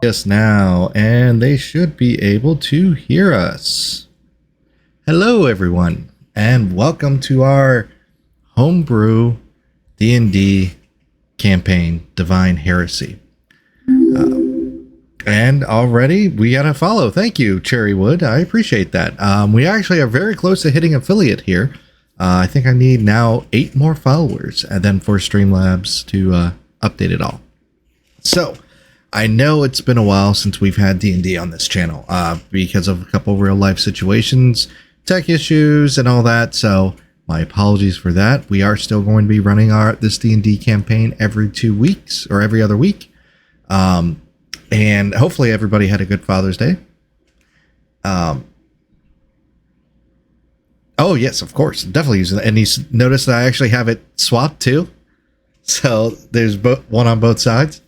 Us now, and they should be able to hear us. Hello, everyone, and welcome to our homebrew D&D campaign, Divine Heresy. And already we got a follow. Thank you, Cherrywood. I appreciate that. We actually are very close to hitting affiliate here. I think I need now 8 more followers, and then for Streamlabs to update it all. So, I know it's been a while since we've had D&D on this channel because of a couple real life situations, tech issues, and all that. So, my apologies for that. We are still going to be running this D&D campaign every 2 weeks or every other week. And hopefully everybody had a good Father's Day. Oh, yes, of course. Definitely using it. And you notice that I actually have it swapped too. So there's one on both sides.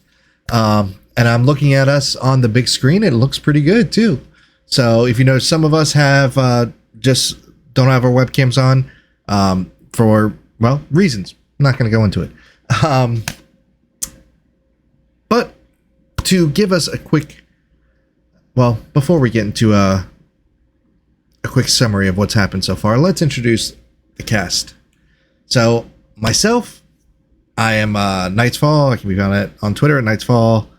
And I'm looking at us on the big screen. It looks pretty good too. So if you know, some of us have just don't have our webcams on for, well, reasons. I'm not going to go into it. But to give us a quick, well, before we get into a quick summary of what's happened so far, let's introduce the cast. So, myself, I am Nightsfall. I can be found on Twitter at Nightsfall42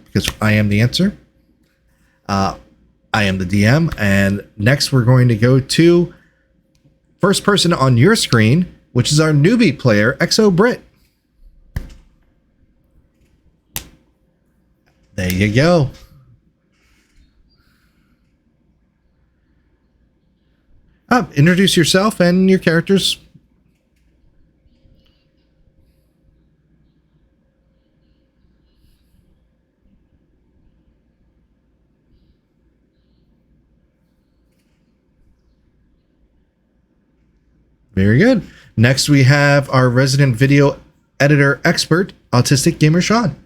because I am the answer. I am the DM, and next we're going to go to first person on your screen, which is our newbie player, Exo Brit. There you go. Introduce yourself and your characters. Very good. Next, we have our resident video editor expert, Autistic Gamer Sean.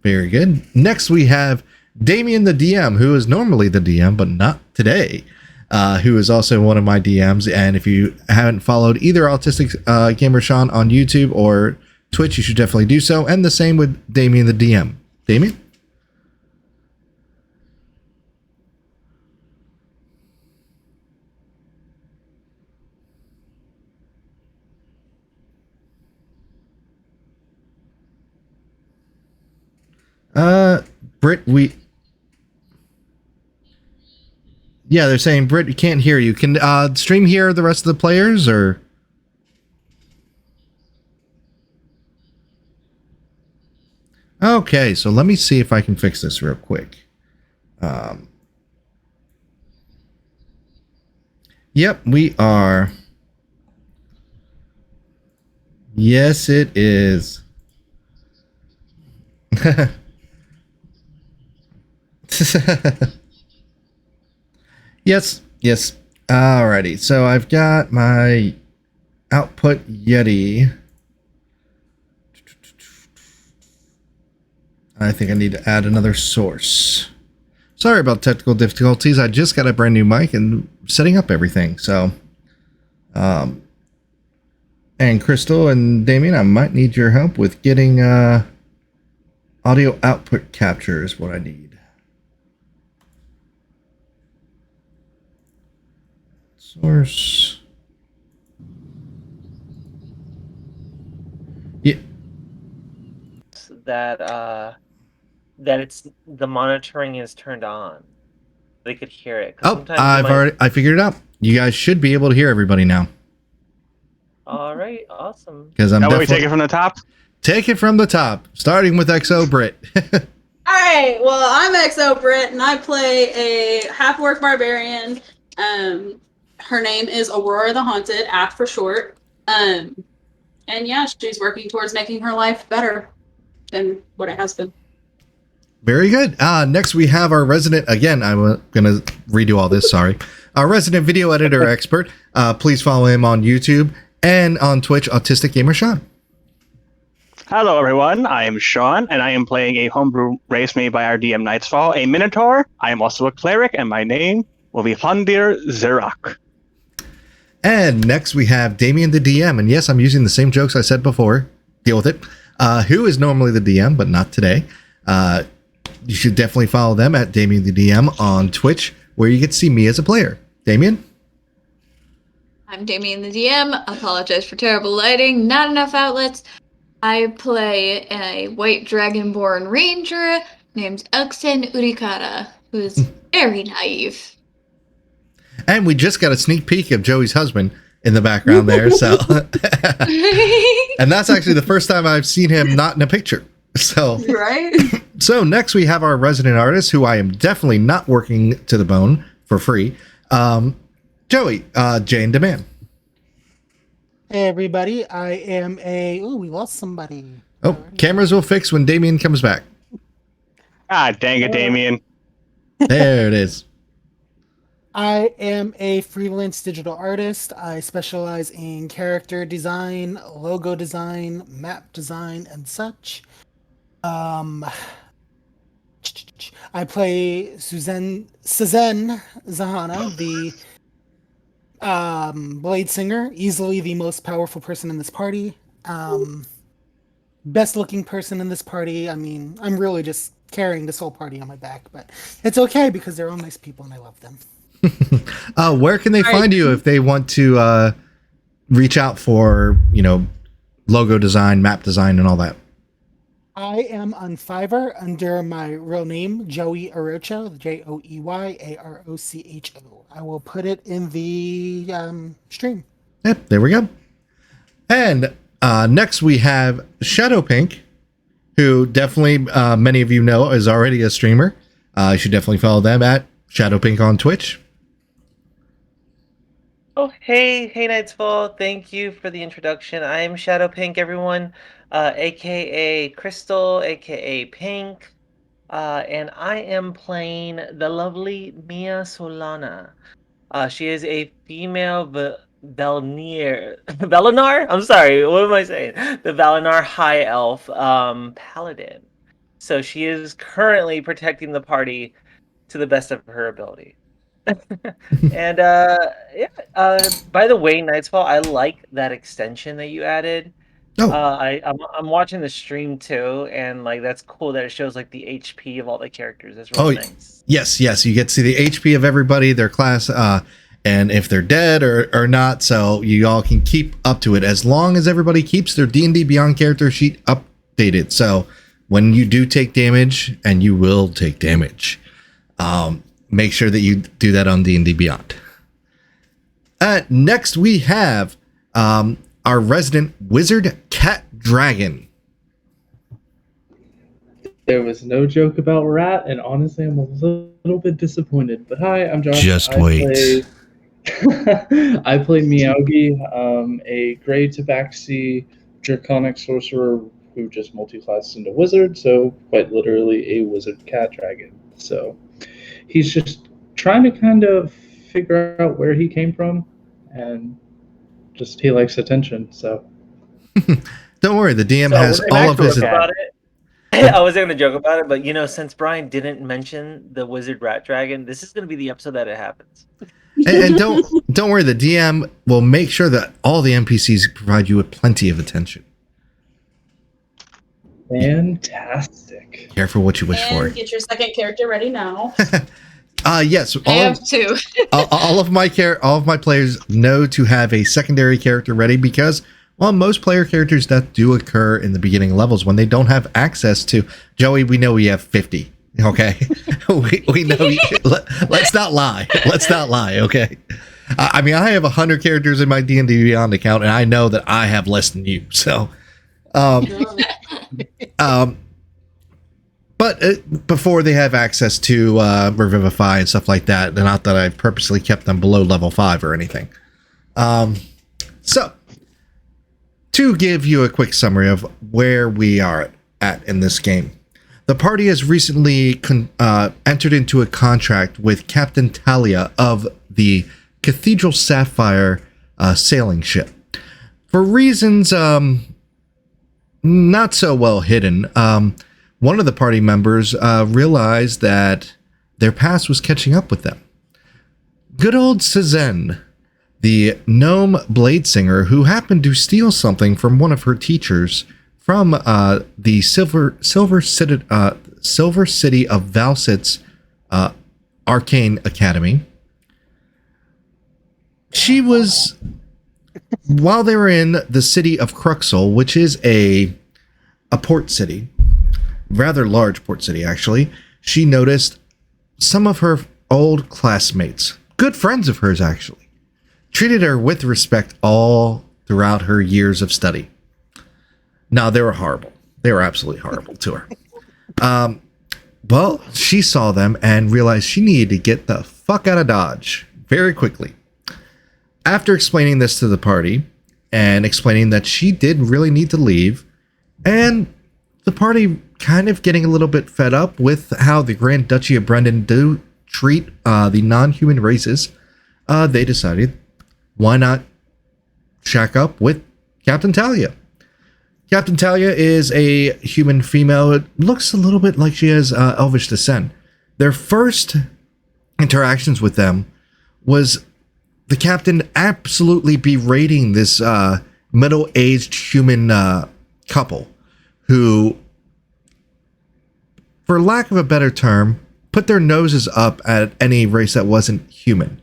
Very good. Next, we have Damien the DM, who is normally the DM, but not today, who is also one of my DMs. And if you haven't followed either Autistic Gamer Sean on YouTube or Twitch, you should definitely do so. And the same with Damien the DM. Damien? Britt, yeah, they're saying, Britt, we can't hear you. Can stream hear the rest of the players, or? Okay, so let me see if I can fix this real quick. Yep, we are. Yes, it is. Yes. Alrighty, so I've got my output Yeti. I think I need to add another source. Sorry about technical difficulties. I just got a brand new mic and setting up everything. So, and Crystal and Damien, I might need your help with getting audio output capture is what I need. Source. Yeah. That it's the monitoring is turned on. They could hear it. Oh, I figured it out. You guys should be able to hear everybody now. All right, awesome. Because I'm definitely... we take it from the top? Take it from the top, starting with Exo Brit. All right, well, I'm Exo Brit, and I play a half-orc barbarian. Her name is Aurora the Haunted, AF for short. And yeah, she's working towards making her life better than what it has been. Very good. Next, we have our resident, again, I'm going to redo all this, sorry. Our resident video editor expert. Please follow him on YouTube and on Twitch, Autistic Gamer Sean. Hello, everyone. I am Sean, and I am playing a homebrew race made by our DM Nightfall, a Minotaur. I am also a cleric, and my name will be Hondir Zirak. And next we have Damien the DM. And yes, I'm using the same jokes I said before. Deal with it. Who is normally the DM, but not today. You should definitely follow them at Damien the DM on Twitch, where you get to see me as a player. Damien? I'm Damien the DM. Apologize for terrible lighting. Not enough outlets. I play a white dragonborn ranger named Elxen Urikara, who is very naive. And we just got a sneak peek of Joey's husband in the background there. So, and that's actually the first time I've seen him not in a picture. So, Right? So next we have our resident artist, who I am definitely not working to the bone for free. Joey, Jane Demand. Hey everybody, I am a... Ooh, we lost somebody. Oh, cameras will fix when Damien comes back. Ah, dang it, Damien. There it is. I am a freelance digital artist. I specialize in character design, logo design, map design, and such. I play Suzanne Zahana, the Blade Singer, easily the most powerful person in this party. Best looking person in this party. I mean, I'm really just carrying this whole party on my back, but it's okay because they're all nice people and I love them. Where can they find you if they want to reach out for, logo design, map design, and all that? I am on Fiverr under my real name, Joey Arocho, JoeyArocho. I will put it in the stream. Yep, there we go. And next we have Shadow Pink, who definitely many of you know is already a streamer. You should definitely follow them at Shadow Pink on Twitch. Oh, hey, Nightfall. Thank you for the introduction. I am Shadow Pink, everyone, aka Crystal, aka Pink, and I am playing the lovely Mia Solana. She is a female Valinar? I'm sorry, what am I saying? The Valinar High Elf Paladin. So she is currently protecting the party to the best of her ability. And by the way, Nightfall, I like that extension that you added. Oh. I'm watching the stream too, and like that's cool that it shows like the HP of all the characters. That's really nice. Yes, you get to see the HP of everybody, their class, and if they're dead or not, so you all can keep up to it as long as everybody keeps their D&D Beyond character sheet updated. So when you do take damage, and you will take damage, make sure that you do that on D&D Beyond. Next, we have our resident wizard Cat Dragon. There was no joke about Rat, and honestly, I'm a little bit disappointed. But hi, I'm Josh. Just wait. I play Miyagi, a gray tabaxi draconic sorcerer who just multi-classed into wizard, so quite literally a wizard cat dragon. So he's just trying to kind of figure out where he came from, and just he likes attention. So don't worry, the DM has all of his. I was going to joke about it, but since Brian didn't mention the wizard rat dragon, this is going to be the episode that it happens. And don't worry, the DM will make sure that all the NPCs provide you with plenty of attention. Fantastic. Careful what you wish for. Get your second character ready now. Yes, I have two. all of my players know to have a secondary character ready because, well, most player characters that do occur in the beginning levels when they don't have access to. Joey, we know we have 50. Okay, we know. Let's not lie. Let's not lie. Okay. I mean, I have 100 characters in my D&D Beyond account, and I know that I have less than you. So, but before they have access to Revivify and stuff like that, not that I've purposely kept them below level 5 or anything. So, to give you a quick summary of where we are at in this game, the party has recently entered into a contract with Captain Talia of the Cathedral Sapphire sailing ship. For reasons not so well hidden. One of the party members realized that their past was catching up with them. Good old Cezanne, the gnome blade singer who happened to steal something from one of her teachers from the Silver City of Valsit's Arcane Academy. She was, while they were in the city of Cruxel, which is a port city, rather large port city actually, she noticed some of her old classmates, good friends of hers actually, treated her with respect all throughout her years of study. No, they were horrible. They were absolutely horrible to her. Well, she saw them and realized she needed to get the fuck out of Dodge very quickly. After explaining this to the party and explaining that she did really need to leave, and the party kind of getting a little bit fed up with how the Grand Duchy of Brendan do treat the non-human races, they decided, why not shack up with Captain Talia? Captain Talia is a human female. It looks a little bit like she has elvish descent. Their first interactions with them was the captain absolutely berating this middle-aged human couple who, for lack of a better term, put their noses up at any race that wasn't human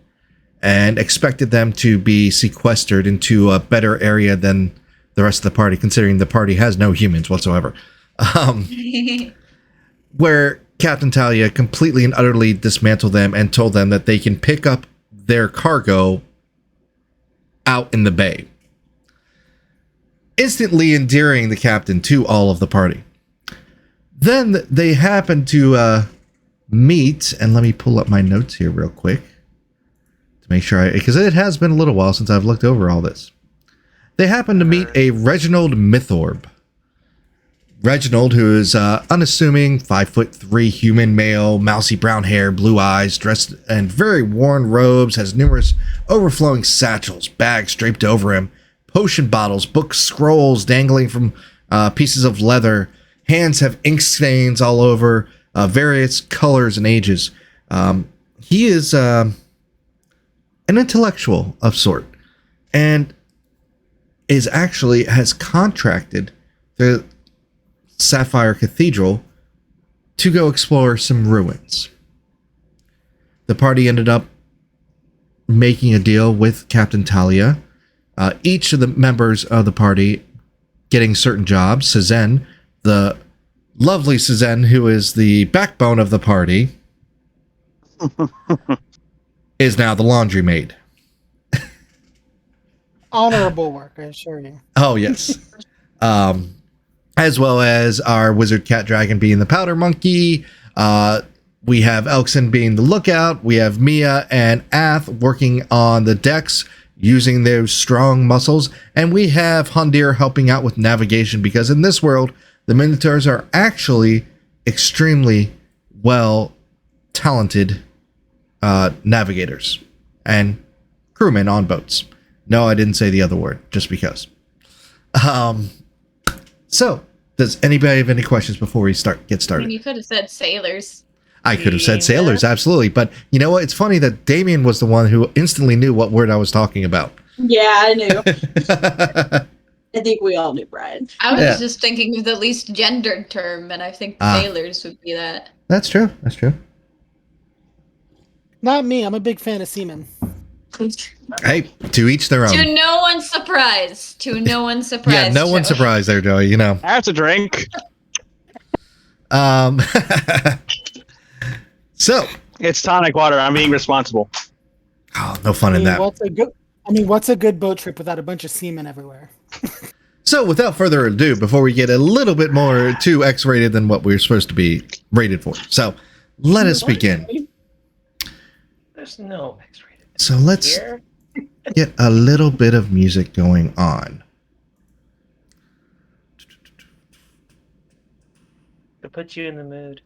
and expected them to be sequestered into a better area than the rest of the party, considering the party has no humans whatsoever. Where Captain Talia completely and utterly dismantled them and told them that they can pick up their cargo out in the bay, instantly endearing the captain to all of the party. Then they happened to meet, and let me pull up my notes here real quick to make sure because it has been a little while since I've looked over all this. They happened to meet a Reginald Mythorb. Reginald, who is unassuming, 5'3" human male, mousy brown hair, blue eyes, dressed in very worn robes, has numerous overflowing satchels, bags draped over him, potion bottles, books, scrolls dangling from pieces of leather. Hands have ink stains all over, various colors and ages. He is an intellectual of sort, and has contracted the Sapphire Cathedral to go explore some ruins. The party ended up making a deal with Captain Talia. Each of the members of the party getting certain jobs. Cezanne, the lovely Cezanne, who is the backbone of the party, is now the laundry maid. Honorable work, I assure you. Oh, yes. As well as our wizard cat dragon being the powder monkey. We have Elkson being the lookout. We have Mia and Ath working on the decks using those strong muscles. And we have Hundir helping out with navigation, because in this world, the Minotaurs are actually extremely well talented navigators and crewmen on boats. No, I didn't say the other word, just because. So, does anybody have any questions before we get started? You could have said sailors. I could have said sailors, absolutely. But you know what? It's funny that Damien was the one who instantly knew what word I was talking about. Yeah, I knew. I think we all knew, Brian. I was just thinking of the least gendered term, and I think sailors would be that. That's true. That's true. Not me. I'm a big fan of seamen. Hey, to each their own. To no one's surprise. Yeah, no one's surprised there, Joey. You know. That's a drink. So It's tonic water. I'm being responsible. Oh, no fun in that. What's a good boat trip without a bunch of seamen everywhere? So, without further ado, before we get a little bit more too X-rated than what we're supposed to be rated for, so let us begin. There's no X-rated. So let's Here? get a little bit of music going on. To put you in the mood.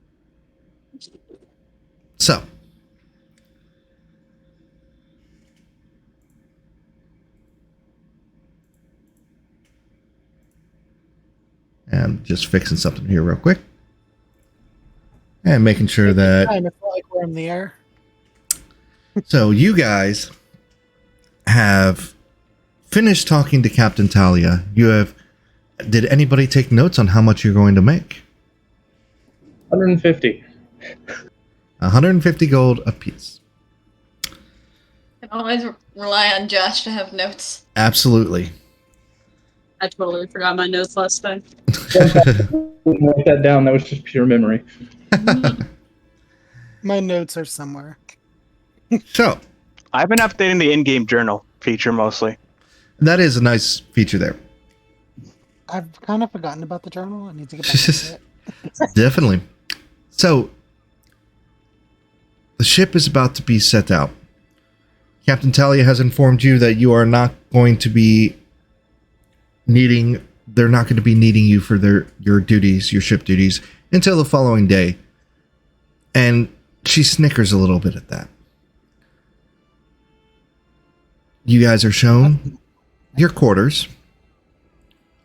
So, I'm just fixing something here real quick. And making sure that... Time, it's not like we're in the air. So you guys have finished talking to Captain Talia. Did anybody take notes on how much you're going to make? 150. 150 gold apiece. Can always rely on Josh to have notes. Absolutely. I totally forgot my notes last time. Wouldn't write that down. That was just pure memory. My notes are somewhere. So, I've been updating the in-game journal feature mostly. that is a nice feature there. I've kind of forgotten about the journal. I need to get back to it. Definitely. So, the ship is about to be set out. Captain Talia has informed you that you are not going to be they're not going to be needing you for your duties, your ship duties, until the following day. And she snickers a little bit at that. You guys are shown your quarters.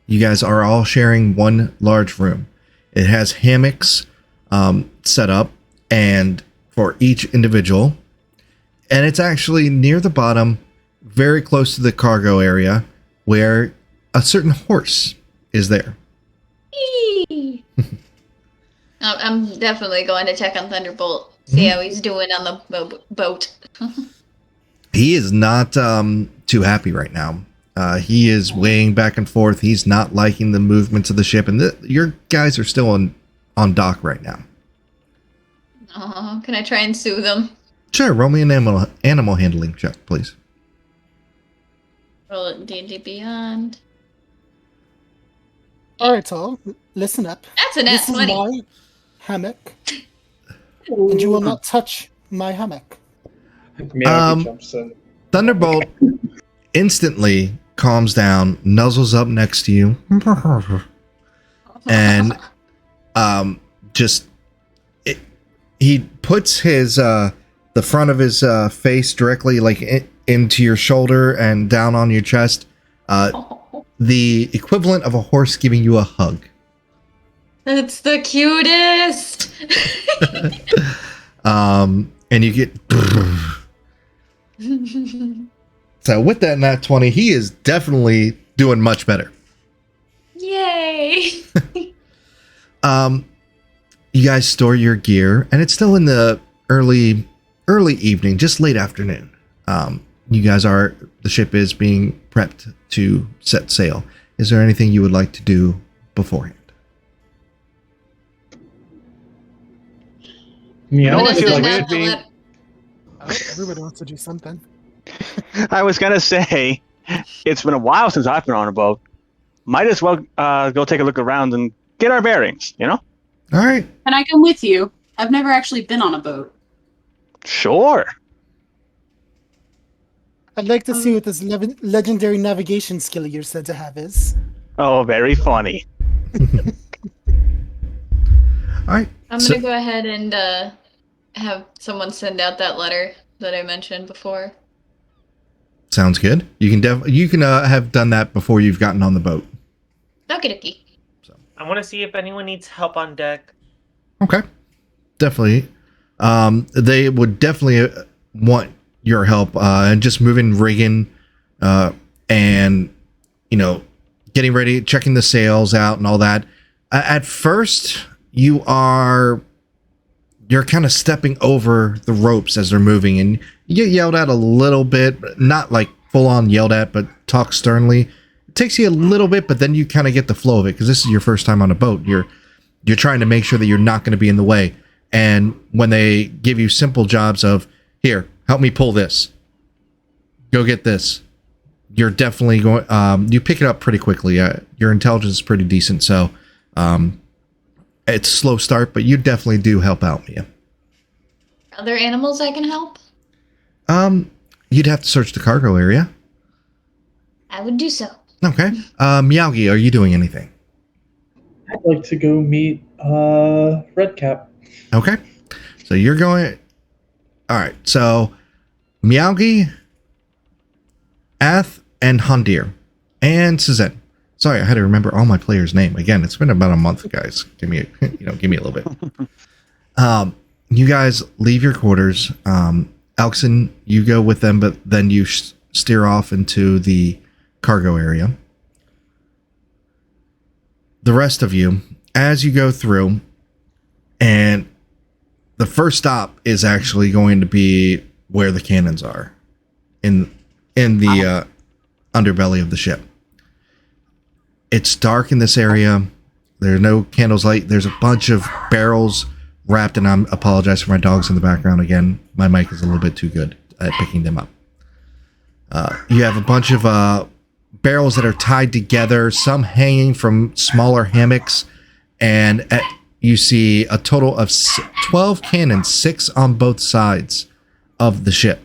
You guys are all sharing one large room. It has hammocks set up and for each individual. And it's actually near the bottom, very close to the cargo area, where a certain horse is there. Eee. I'm definitely going to check on Thunderbolt, see how he's doing on the boat. He is not too happy right now. He is weighing back and forth. He's not liking the movements of the ship, and your guys are still on dock right now. Oh, can I try and soothe him? Sure, roll me an animal handling check, please. Roll it in D&D Beyond. All right, so listen up. That's a nat This is 20. my hammock, and you will not touch my hammock. Miyagi jumps in. Thunderbolt instantly calms down, nuzzles up next to you, and he puts his the front of his face directly into your shoulder and down on your chest. The equivalent of a horse giving you a hug. That's the cutest. And you get... So with that nat 20, he is definitely doing much better. Yay. You guys store your gear, and it's still in the early evening, just late afternoon. The ship is being prepped to set sail. Is there anything you would like to do beforehand? You know Meow what is feels send weird out the being... let- Oh, everybody wants to do something. I was gonna say, it's been a while since I've been on a boat. Might as well go take a look around and get our bearings, you know? All right. Can I come with you? I've never actually been on a boat. Sure. I'd like to see what this legendary navigation skill you're said to have is. Oh, very funny. All right. I'm So- going to go ahead and have someone send out that letter that I mentioned before. Sounds good. You can have done that before you've gotten on the boat. Okie dokie. I want to see if anyone needs help on deck. Okay. Definitely. They would definitely want your help and just moving rigging and getting ready, checking the sails out and all that. At first, you're kind of stepping over the ropes as they're moving, and you get yelled at a little bit, not like full on yelled at, but talk sternly. It takes you a little bit, but then you kind of get the flow of it because this is your first time on a boat. You're trying to make sure that you're not going to be in the way. And when they give you simple jobs of, here, help me pull this, go get this, you're definitely going, you pick it up pretty quickly. Your intelligence is pretty decent. So, it's a slow start, but you definitely do help out, Mia. Other animals I can help? You'd have to search the cargo area. I would do so. Okay. Miyagi, are you doing anything? I'd like to go meet Redcap. Okay. So you're going... Alright, so Miyagi, Ath, and Hundir, and Suzanne. Sorry, I had to remember all my players' name. Again, it's been about a month, guys. Give me a little bit. You guys leave your quarters. Elkson, you go with them, but then you steer off into the cargo area. The rest of you, as you go through, and the first stop is actually going to be where the cannons are in the underbelly of the ship. It's dark in this area. There are no candles light. There's a bunch of barrels wrapped, and I apologize for my dogs in the background again. My mic is a little bit too good at picking them up. You have a bunch of barrels that are tied together, some hanging from smaller hammocks, and you see a total of 12 cannons, 6 on both sides of the ship.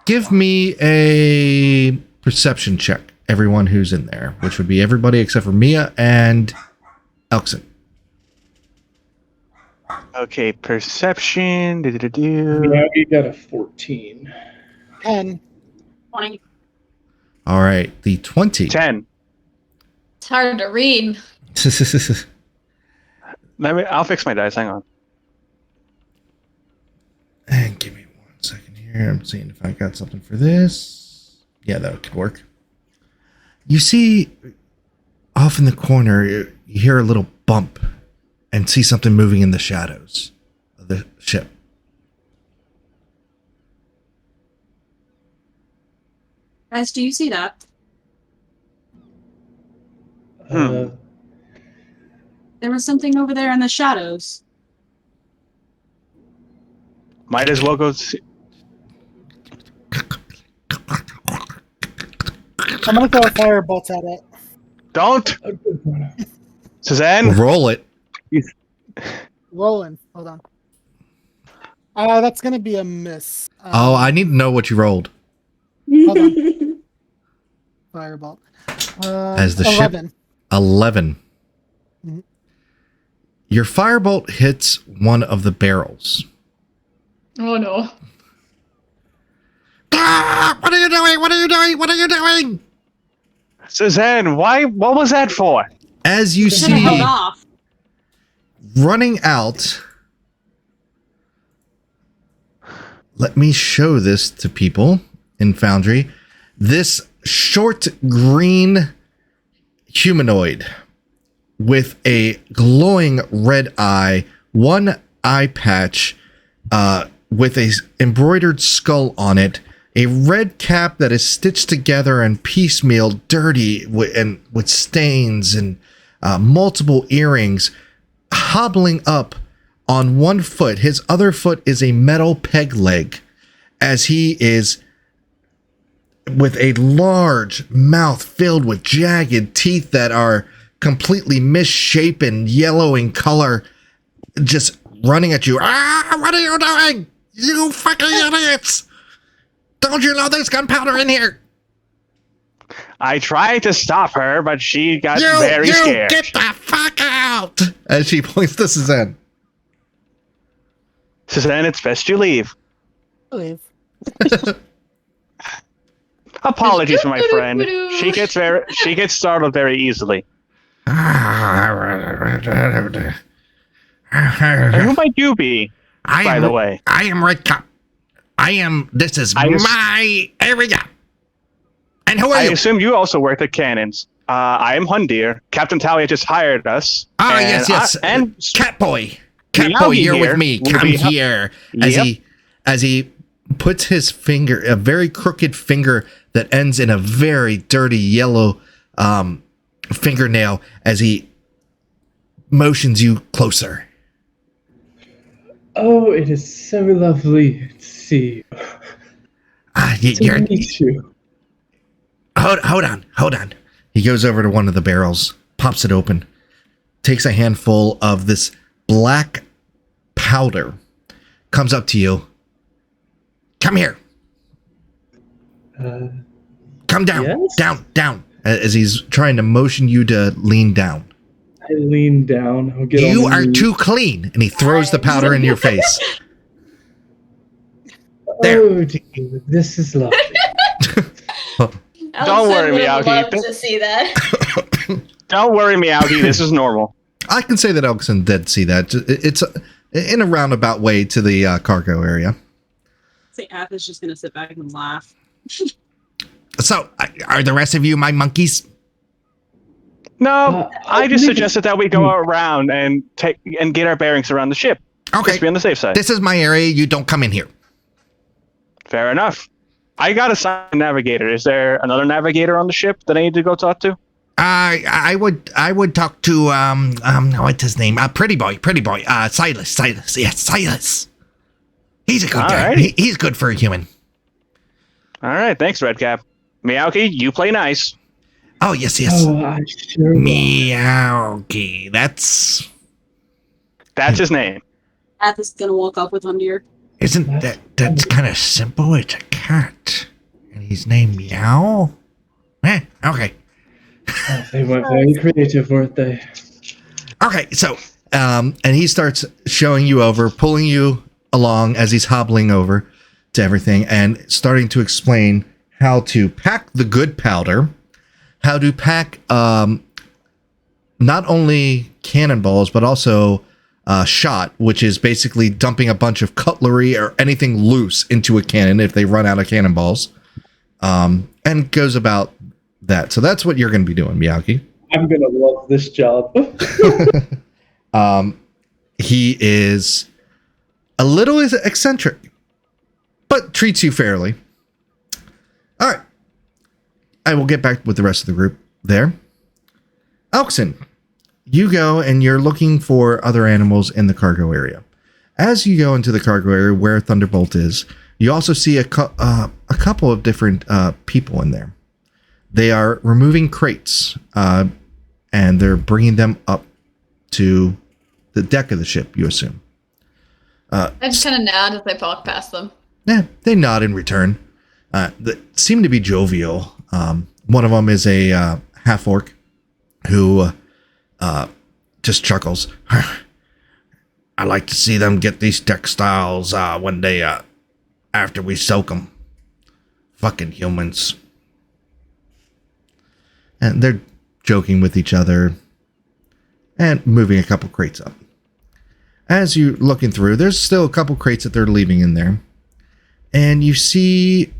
Give me a perception check, everyone who's in there, which would be everybody except for Mia and Elkson. Okay, perception. Miyagi got a 14. 10. 20. All right, the 20. 10. It's hard to read. I'll fix my dice. Hang on. And give me 1 second here. I'm seeing if I got something for this. Yeah, that could work. You see off in the corner, you hear a little bump and see something moving in the shadows of the ship. Guys, do you see that? Uh, There was something over there in the shadows. Might as well go see. I'm gonna throw a firebolt at it. Don't! Suzanne? Roll it. Rolling. Hold on. That's gonna be a miss. Oh, I need to know what you rolled. Hold on. Firebolt. As the 11. ship 11. Mhm. Your firebolt hits one of the barrels. Oh no. Ah, what are you doing? What are you doing? What are you doing? Suzanne, why? What was that for? As you Should have held see off. running out, let me show this to people in Foundry. This short green humanoid with a glowing red eye, one eye patch with a embroidered skull on it, a red cap that is stitched together and piecemeal, dirty and with stains, and multiple earrings, hobbling up on one foot. His other foot is a metal peg leg, as he is with a large mouth filled with jagged teeth that are completely misshapen, yellow in color, just running at you. Ah, what are you doing? You fucking idiots! Don't you know there's gunpowder in here? I tried to stop her, but she got very scared. Get the fuck out! As she points to Suzanne. Suzanne, it's best you leave. Leave. Apologies for my friend. She gets startled very easily. And who might you be, by the way? I am Red Cup. This is my area. And who are I you? assume you also work at Cannons. I am Hundir. Captain Talia just hired us. Ah, yes. And Catboy, Miyagi you're here with me. will Come be here. Yep. As he puts his finger, a very crooked finger that ends in a very dirty yellow fingernail, as he motions you closer. Oh, it is so lovely to see you. To meet you. Hold on. He goes over to one of the barrels, pops it open, takes a handful of this black powder, comes up to you. Come here. Come down. Yes? Down. As he's trying to motion you to lean down. I lean down. I'll get You on are my knees. too clean. And he throws the powder in your face. There. Oh, dear, this is lovely. Don't worry, would Miyagi. love to see that. Don't worry, Miyagi. This is normal. I can say that Elkson did see that. It's in a roundabout way to the cargo area. Say Ath is just gonna sit back and laugh. So, are the rest of you my monkeys? No, I just maybe- suggested that we go around and get our bearings around the ship. Okay. Just be on the safe side. This is my area. You don't come in here. Fair enough. I got assigned a navigator. Is there another navigator on the ship that I need to go talk to? I would talk to what's his name? Pretty boy. Silas. Yes, Silas. He's a good guy. Alrighty. He's good for a human. All right, thanks, Redcap. Miyagi, you play nice. Oh yes. Oh, I sure will. Meowky. That's his name. Ath is gonna walk up with Hundir. isn't that's kind of simple. It's a cat, and he's named Meow. Okay. Oh, they went very creative, weren't they? Okay, so, and he starts showing you over, pulling you along as he's hobbling over to everything and starting to explain how to pack the good powder, how to pack not only cannonballs, but also shot, which is basically dumping a bunch of cutlery or anything loose into a cannon if they run out of cannonballs, and goes about that. So that's what you're going to be doing, Miyagi. I'm gonna love this job. He is a little eccentric, but treats you fairly. All right. I will get back with the rest of the group there. Elkson, you go and you're looking for other animals in the cargo area. As you go into the cargo area where Thunderbolt is, you also see a couple of different people in there. They are removing crates, and they're bringing them up to the deck of the ship, you assume. I just kind of nod as I walk past them. Yeah, they nod in return. They seem to be jovial. One of them is a half-orc who just chuckles. I like to see them get these textiles when they, after we soak them. Fucking humans. And they're joking with each other and moving a couple crates up. As you're looking through, there's still a couple crates that they're leaving in there. And you see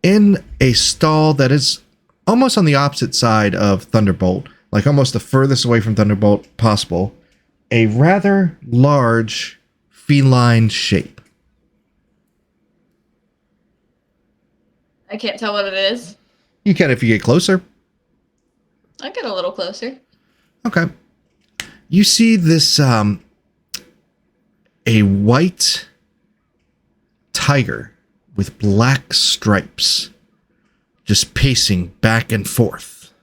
in a stall that is almost on the opposite side of Thunderbolt, like almost the furthest away from Thunderbolt possible, a rather large feline shape. I can't tell what it is. You can if you get closer. I'll get a little closer. Okay. You see this, a white tiger with black stripes just pacing back and forth.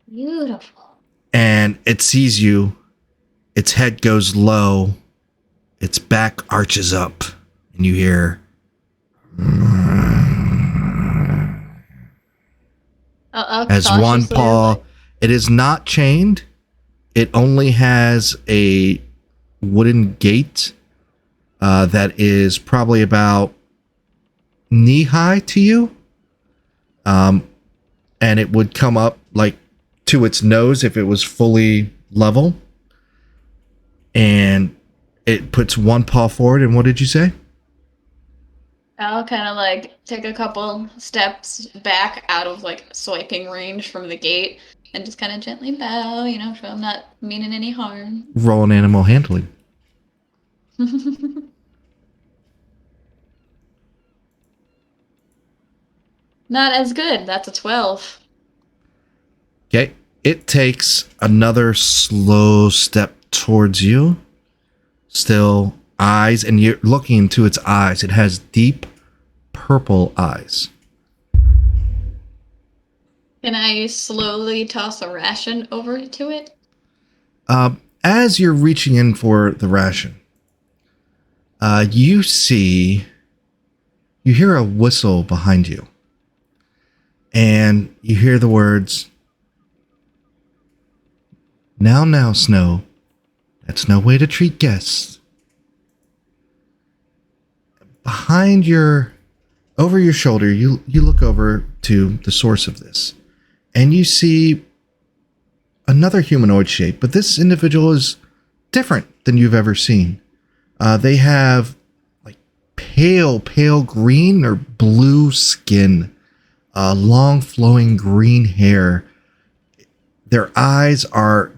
Beautiful. And it sees you. Its head goes low. Its back arches up. And you hear... As one cautiously, paw, like, it is not chained. It only has a wooden gate that is probably about knee high to you. And it would come up like to its nose if it was fully level. And it puts one paw forward. And what did you say? I'll kind of like take a couple steps back out of like swiping range from the gate and just kind of gently bow, so I'm not meaning any harm. Roll an animal handling. Not as good. That's a 12. Okay. It takes another slow step towards you. Still eyes, and you're looking into its eyes. It has deep purple eyes. Can I slowly toss a ration over to it? As you're reaching in for the ration, you hear a whistle behind you. And you hear the words, Now, Snow. That's no way to treat guests. Behind your over your shoulder, you look over to the source of this, and you see another humanoid shape, but this individual is different than you've ever seen. They have like pale green or blue skin, long flowing green hair. Their eyes are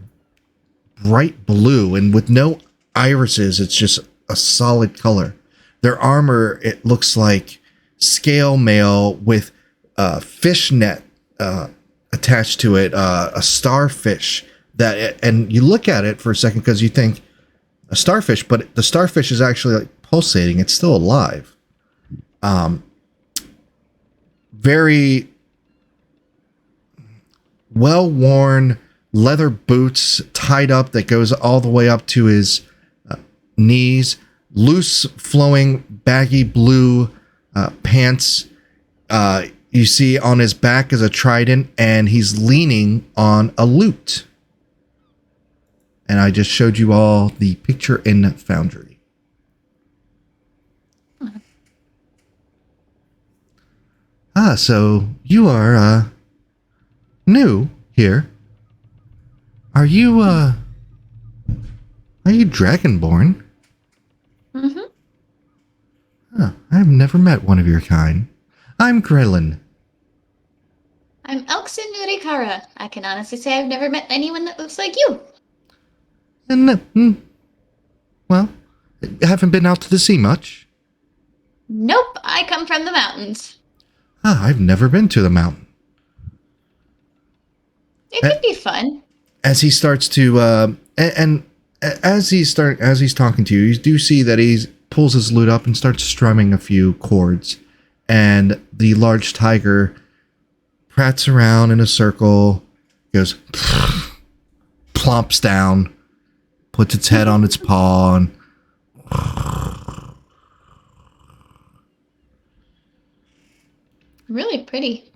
bright blue and with no irises. It's just a solid color. Their armor, it looks like scale mail with fishnet attached to it, a starfish and you look at it for a second because you think a starfish, but the starfish is actually like pulsating. It's still alive. Very well-worn leather boots tied up that goes all the way up to his knees, loose flowing baggy blue pants. You see on his back is a trident, and he's leaning on a lute. And I just showed you all the picture in Foundry. So you are new here. Are you Dragonborn? Mm-hmm. I've never met one of your kind. I'm Grelin. I'm Elkson Nurikara. I can honestly say I've never met anyone that looks like you. And, well, haven't been out to the sea much. Nope, I come from the mountains. I've never been to the mountain. It could be fun. As he starts to, as he's talking to you, you do see that he pulls his lute up and starts strumming a few chords. And the large tiger prats around in a circle, goes, plumps down, puts its head on its paw, and Really pretty.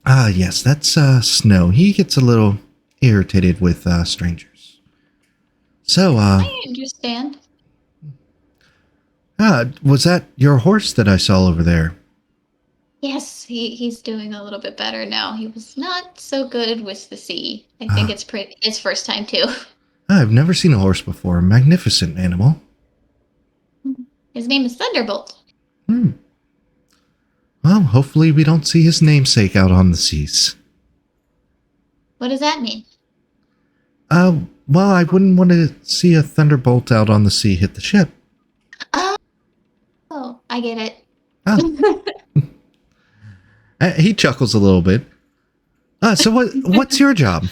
yes, that's Snow. He gets a little irritated with strangers. So, I understand. was that your horse that I saw over there? Yes, he's doing a little bit better now. He was not so good with the sea. I think it's his first time too. I've never seen a horse before. A magnificent animal. His name is Thunderbolt. Well, hopefully we don't see his namesake out on the seas. What does that mean? Well, I wouldn't want to see a thunderbolt out on the sea hit the ship. Oh, I get it. Oh. He chuckles a little bit. So what's your job?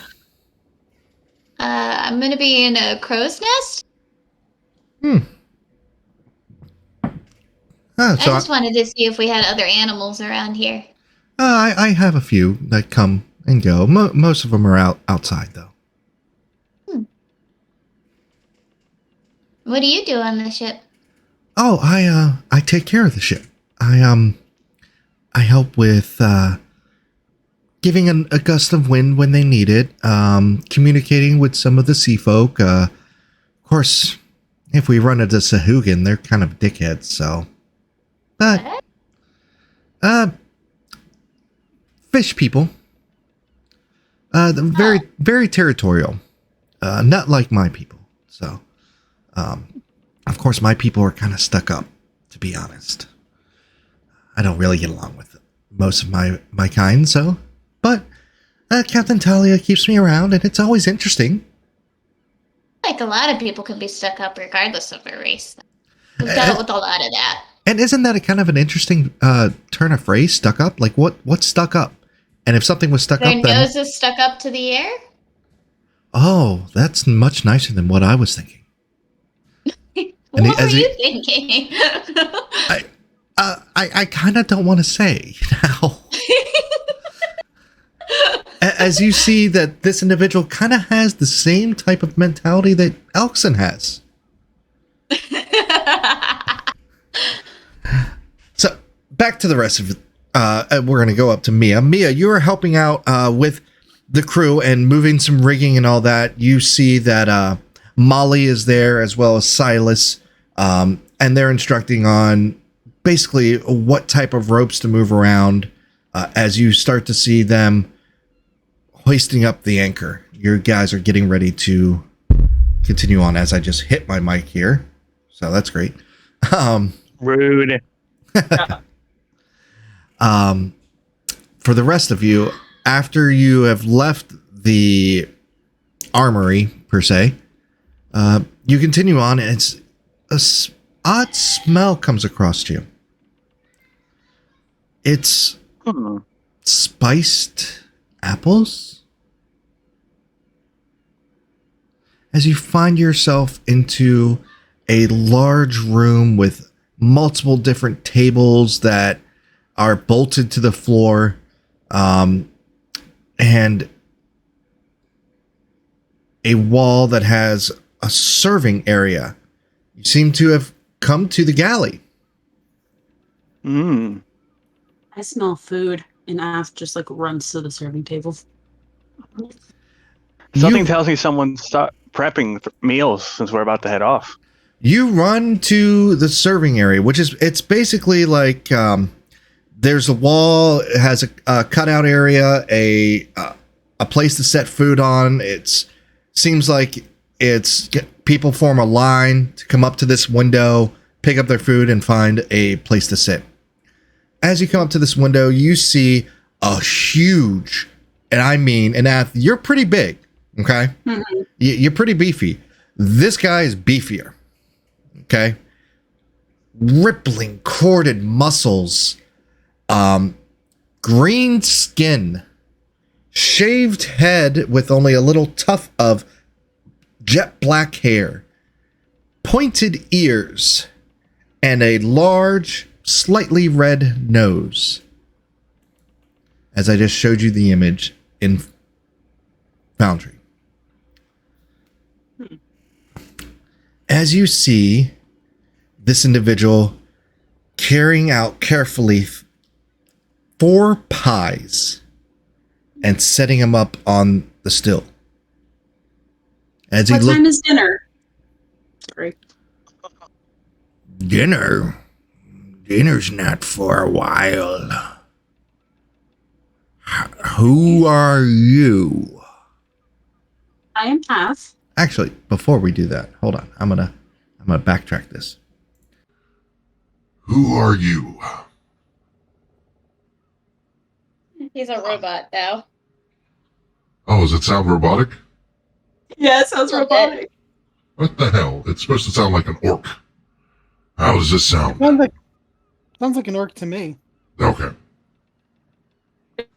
I'm gonna be in a crow's nest. So I just wanted to see if we had other animals around here. I have a few that come and go. Most of them are outside, though. What do you do on the ship? Oh, I take care of the ship. I help with giving a gust of wind when they need it. Communicating with some of the sea folk. Of course, if we run into Sahugan, they're kind of dickheads. So, but fish people. Very territorial. Not like my people. So, of course, my people are kind of stuck up, to be honest. I don't really get along with most of my kind, so. But Captain Talia keeps me around, and it's always interesting. Like a lot of people can be stuck up regardless of their race. We've dealt with a lot of that. And isn't that a kind of an interesting turn of phrase, stuck up? Like, what's stuck up? And if something was stuck Their up, then... nose is stuck up to the air? Oh, that's much nicer than what I was thinking. What were you thinking? I kind of don't want to say now. As you see that this individual kind of has the same type of mentality that Elkson has. So, back to the rest of it. We're going to go up to Mia. Mia, you are helping out with the crew and moving some rigging and all that. You see that Molly is there as well as Silas. And they're instructing on basically what type of ropes to move around as you start to see them hoisting up the anchor. Your guys are getting ready to continue on as I just hit my mic here. So that's great. Rude. For the rest of you, after you have left the armory, per se, you continue on, and it's odd smell comes across you. It's spiced apples. As you find yourself into a large room with multiple different tables that are bolted to the floor, and a wall that has a serving area. You seem to have come to the galley. Mm. I smell food, and Ash just like runs to the serving table. Something You- tells me someone stopped prepping meals since we're about to head off. You run to the serving area, which is, it's basically like, there's a wall, it has a cutout area, a place to set food on. Seems like people form a line to come up to this window, pick up their food, and find a place to sit. As you come up to this window, you see a huge, and I mean, and you're pretty big, okay? Mm-hmm. You're pretty beefy. This guy is beefier, okay? Rippling, corded muscles, green skin, shaved head with only a little tuft of jet black hair, pointed ears, and a large, slightly red nose. As I just showed you the image in Foundry. As you see this individual carrying out carefully 4 pies and setting them up on the still. As he What time is dinner? Sorry. Dinner's not for a while. Who are you? I am Ash. Actually, before we do that, hold on. I'm gonna backtrack this. Who are you? He's a robot now. Oh, does it sound robotic? Yeah, it sounds Little bit. robotic. What the hell? It's supposed to sound like an orc. How does this sound? Sounds like an orc to me. Okay.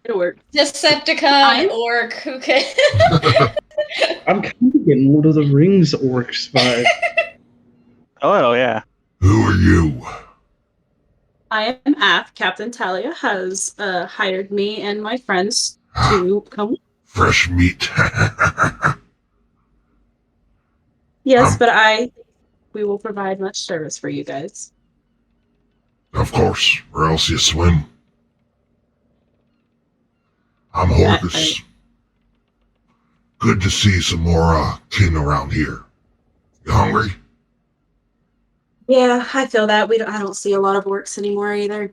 It'll work. Decepticon, orc, who can? I'm kind of getting Lord of the Rings orcs vibe. Oh, yeah. Who are you? I am Ash. Captain Talia has hired me and my friends to come. Fresh meat. Yes, but we will provide much service for you guys. Of course, or else you swim. I'm Horcus. Good to see some more kin around here. You hungry? Yeah, I feel that. I don't see a lot of orcs anymore either.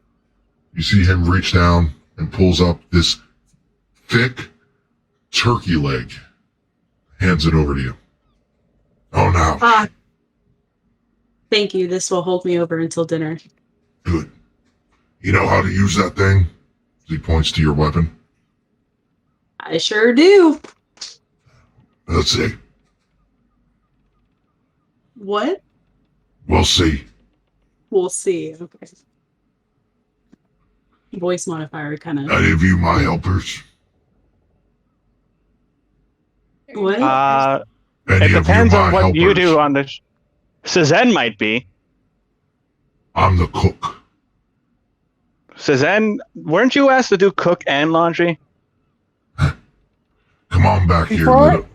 You see him reach down and pulls up this thick turkey leg. Hands it over to you. Oh, no. Thank you. This will hold me over until dinner. Good. You know how to use that thing? He points to your weapon. I sure do. Let's see. What? We'll see. We'll see. Okay. Voice modifier kind of. Any of you my helpers? What? Any It of depends you my on what you helpers? do on the... Suzanne might be. I'm the cook. Suzanne, weren't you asked to do cook and laundry? Come on back here, Before- little.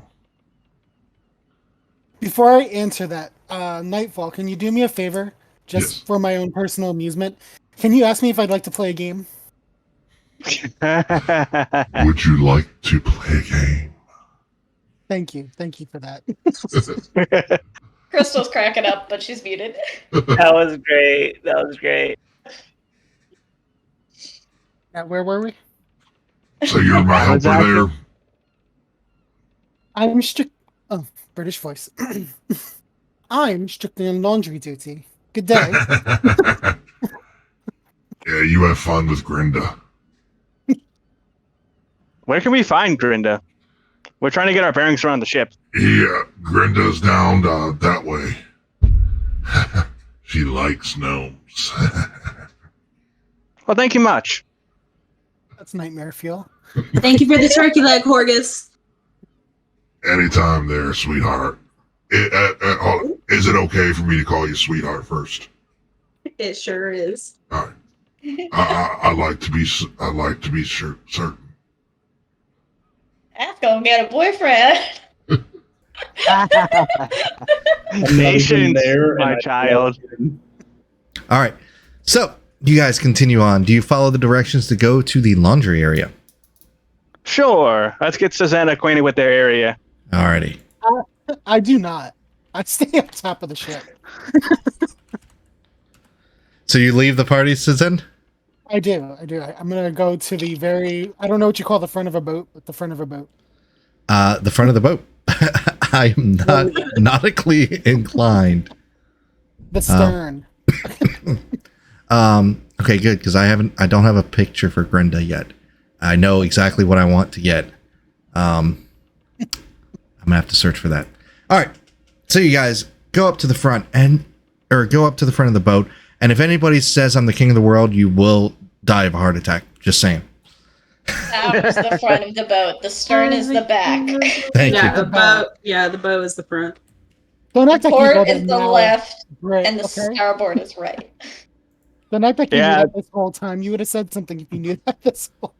Before I answer that, Nightfall, can you do me a favor? Just Yes. for my own personal amusement. Can you ask me if I'd like to play a game? Would you like to play a game? Thank you. Thank you for that. Crystal's cracking up, but she's muted. That was great. That was great. Where were we? So you're my helper there? I'm strict. Oh, British voice. I'm strictly on laundry duty. Good day. Yeah, you have fun with Grinda. Where can we find Grinda? We're trying to get our bearings around the ship. Grinda's down that way. She likes gnomes. Well, thank you much. That's nightmare fuel. Thank you for the turkey leg, Horgus. Anytime there, sweetheart. Is it okay for me to call you sweetheart first? It sure is. All right. I like to be certain. That's gonna get a boyfriend. Patience, there, my and I child. All right. So you guys continue on. Do you follow the directions to go to the laundry area? Sure. Let's get Susanna acquainted with their area. Alrighty. I do not. I stay up top of the ship. So you leave the party, Susan? I do. I'm gonna go to the very. I don't know what you call the front of a boat, but the front of a boat. The front of the boat. I am not nautically inclined. The stern. Okay, good, because I don't have a picture for Grinda yet. I know exactly what I want to get. I'm gonna have to search for that. All right, so you guys go up to the front go up to the front of the boat, and if anybody says I'm the king of the world, you will die of a heart attack. Just saying. That was the front of the boat. The stern is the back. Thank Yeah, you. the boat. Yeah, the boat is the front. Don't act like you Port know is that the now. left, Right, and the okay? starboard is right. Don't act like you knew Yeah. that this whole time. You would have said something if you knew that this whole.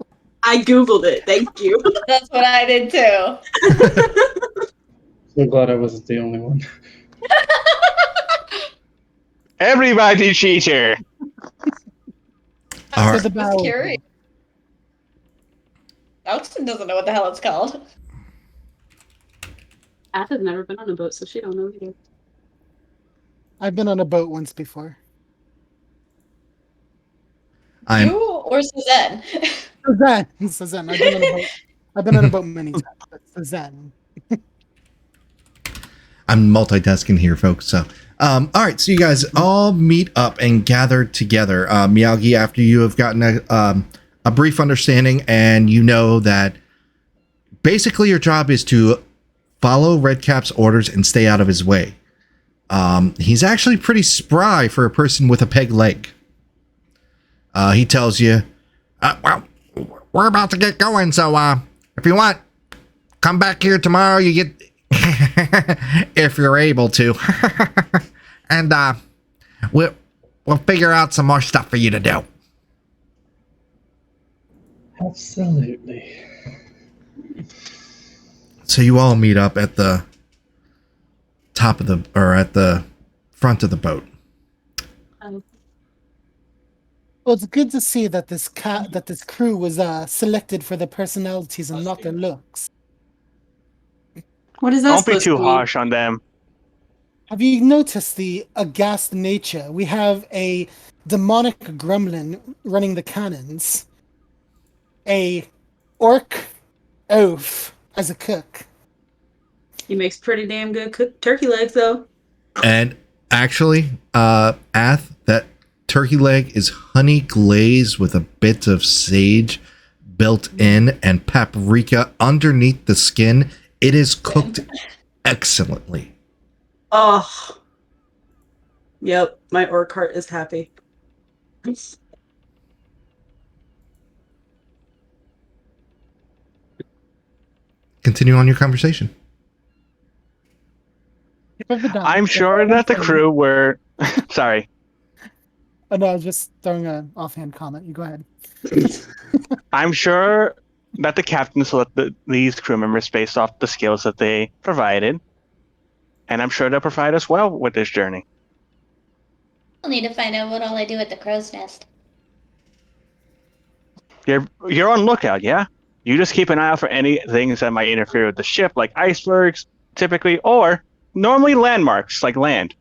I googled it. Thank you. That's what I did too. So glad I wasn't the only one. Everybody cheater. All I right. the was bow. curious. Elton doesn't know what the hell it's called. Ath has never been on a boat, so she don't know either. I've been on a boat once before. You or Suzanne? Suzanne. I've been on a boat. I've been on a boat many times. But Suzanne. I'm multitasking here, folks. So, all right. So you guys all meet up and gather together. Miyagi, after you have gotten a brief understanding, and you know that basically your job is to follow Redcap's orders and stay out of his way. He's actually pretty spry for a person with a peg leg. He tells you, well, we're about to get going, so if you want, come back here tomorrow. You get, if you're able to, and we'll figure out some more stuff for you to do. Absolutely. So you all meet up at the top of at the front of the boat. Well, it's good to see that this crew was selected for their personalities and not their looks. What is that Don't be supposed too to harsh on them. Have you noticed the aghast nature? We have a demonic gremlin running the cannons, a orc oaf as a cook. He makes pretty damn good cooked turkey legs, though. And actually, Ath, that turkey leg is honey glazed with a bit of sage built in and paprika underneath the skin. It is cooked excellently. Oh. Yep, my orc heart is happy. Continue on your conversation. I'm sure that the crew were... Sorry. Oh, no, I was just throwing an offhand comment. You go ahead. I'm sure that the captain selected these crew members based off the skills that they provided. And I'm sure they'll provide us well with this journey. I'll need to find out what all I do at the crow's nest. You're on lookout, yeah? You just keep an eye out for any things that might interfere with the ship, like icebergs, typically, or normally landmarks, like land.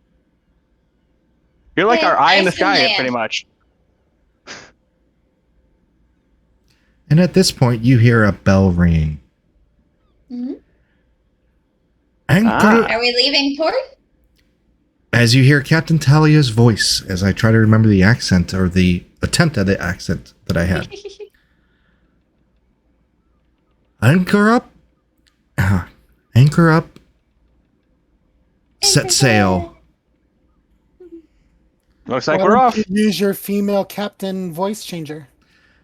You're like Yeah, our eye in the ice and sky, land. pretty much. And at this point, you hear a bell ringing. Hmm. Anchor, Are we leaving port? as you hear Captain Talia's voice, as I try to remember the accent or the attempt at the accent that I had. Anchor up. Anchor up. Set sail. Looks like Why we're don't off. you use your female captain voice changer?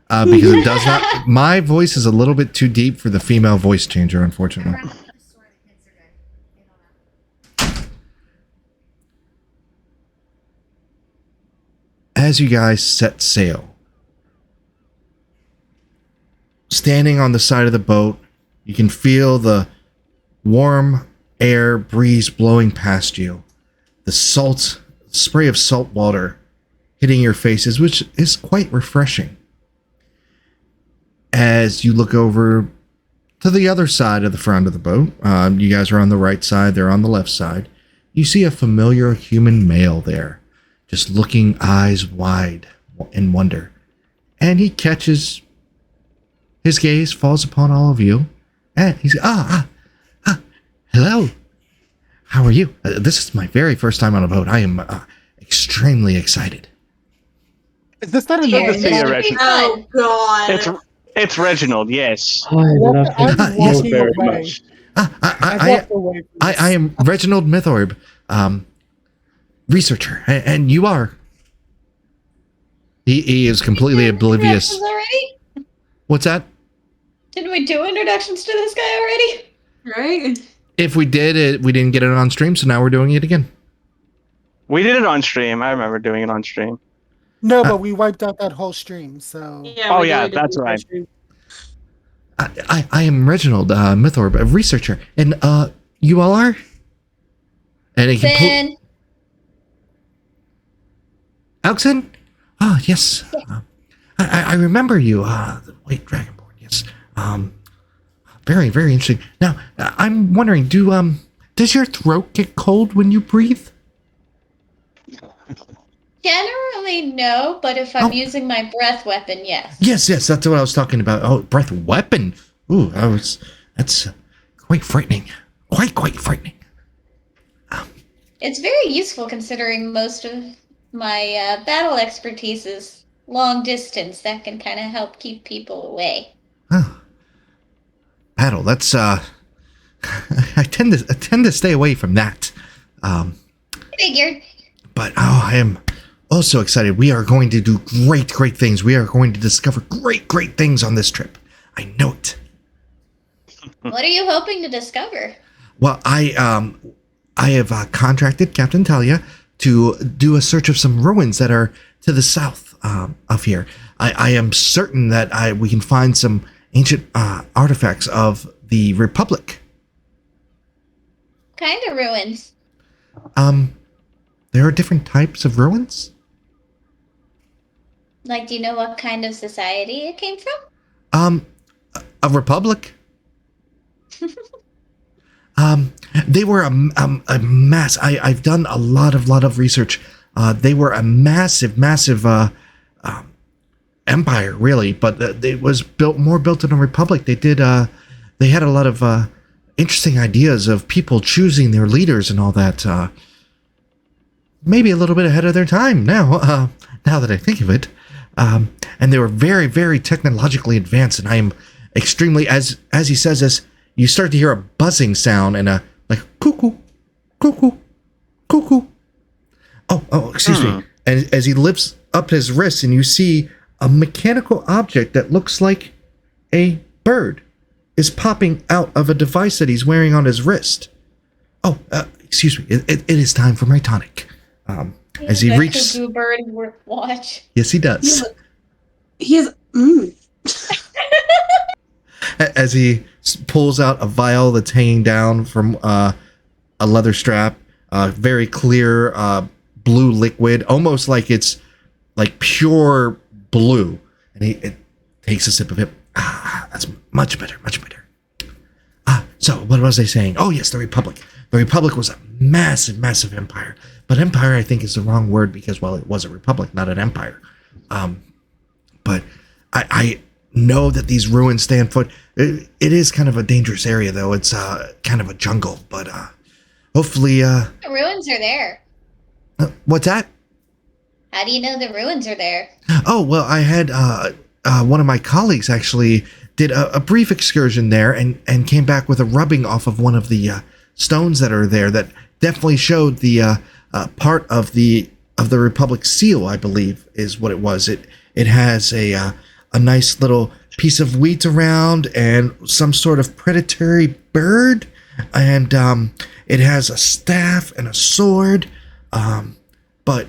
Because it does not. My voice is a little bit too deep for the female voice changer, unfortunately. As you guys set sail, standing on the side of the boat, you can feel the warm air breeze blowing past you. The spray of salt water hitting your faces, which is quite refreshing. As you look over to the other side of the front of the boat, you guys are on the right side, they're on the left side. You see a familiar human male there, just looking eyes wide in wonder. And he catches, his gaze falls upon all of you, and he's, hello. How are you? This is my very first time on a boat. I am extremely excited. Is this that Good to annoying? see you, Should be Reginald. fun. Oh god. It's Reginald, yes. I did not I'm take note walking very away. much. I've walked away from this. I am Reginald Mythorb, researcher, and you are. He is completely oblivious. Introductions already? What's that? Didn't we do introductions to this guy already? Right? If we did, we didn't get it on stream, so now we're doing it again. We did it on stream. I remember doing it on stream. No, but we wiped out that whole stream, so... Yeah. Oh, we yeah, did a that's different right. stream. I am Reginald Mythorb, a researcher, and you all are. And he can Then Alexen? Oh, yes. I remember you, the White Dragonborn, yes. Very, very interesting. Now, I'm wondering, does your throat get cold when you breathe? generally no, but if I'm Oh. using my breath weapon, yes. Yes, that's what I was talking about. Oh, breath weapon. Ooh, that's quite frightening. Quite frightening. It's very useful considering most of my battle expertise is long distance. That can kind of help keep people away. Oh. Battle, that's, I tend to stay away from that. Figured. But I am also excited. We are going to do great things. We are going to discover great things on this trip. I know it. What are you hoping to discover? Well, I have contracted Captain Talia to do a search of some ruins that are to the south of here. I am certain that we can find some ancient artifacts of the Republic. Kind of ruins. There are different types of ruins. Like, do you know what kind of society it came from? A republic. They were a mass. I've done a lot of research. They were a massive empire, really, but it was built in a republic. They did. They had a lot of interesting ideas of people choosing their leaders and all that. Maybe a little bit ahead of their time now. Now that I think of it, and they were very technologically advanced. And I am extremely, as he says this, you start to hear a buzzing sound and a like cuckoo. Oh, excuse me. And as he lifts up his wrist, and you see a mechanical object that looks like a bird is popping out of a device that he's wearing on his wrist. Oh, excuse me. It is time for my tonic. As he reaches, Cuckoo bird watch. yes, he does. He is. As he pulls out a vial that's hanging down from a leather strap, very clear blue liquid, almost like it's like pure blue. And it takes a sip of it. That's much better. So what was I saying? Oh yes, the Republic. The Republic was a massive empire. But empire, I think, is the wrong word because, well, it was a republic, not an empire. But I know that these ruins stand foot. It is kind of a dangerous area, though. It's kind of a jungle, but hopefully. The ruins are there. What's that? How do you know the ruins are there? Oh, well, I had one of my colleagues actually did a brief excursion there and came back with a rubbing off of one of the stones that are there that definitely showed the part of the Republic seal, I believe, is what it was. It has a nice little piece of wheat around and some sort of predatory bird, and it has a staff and a sword, but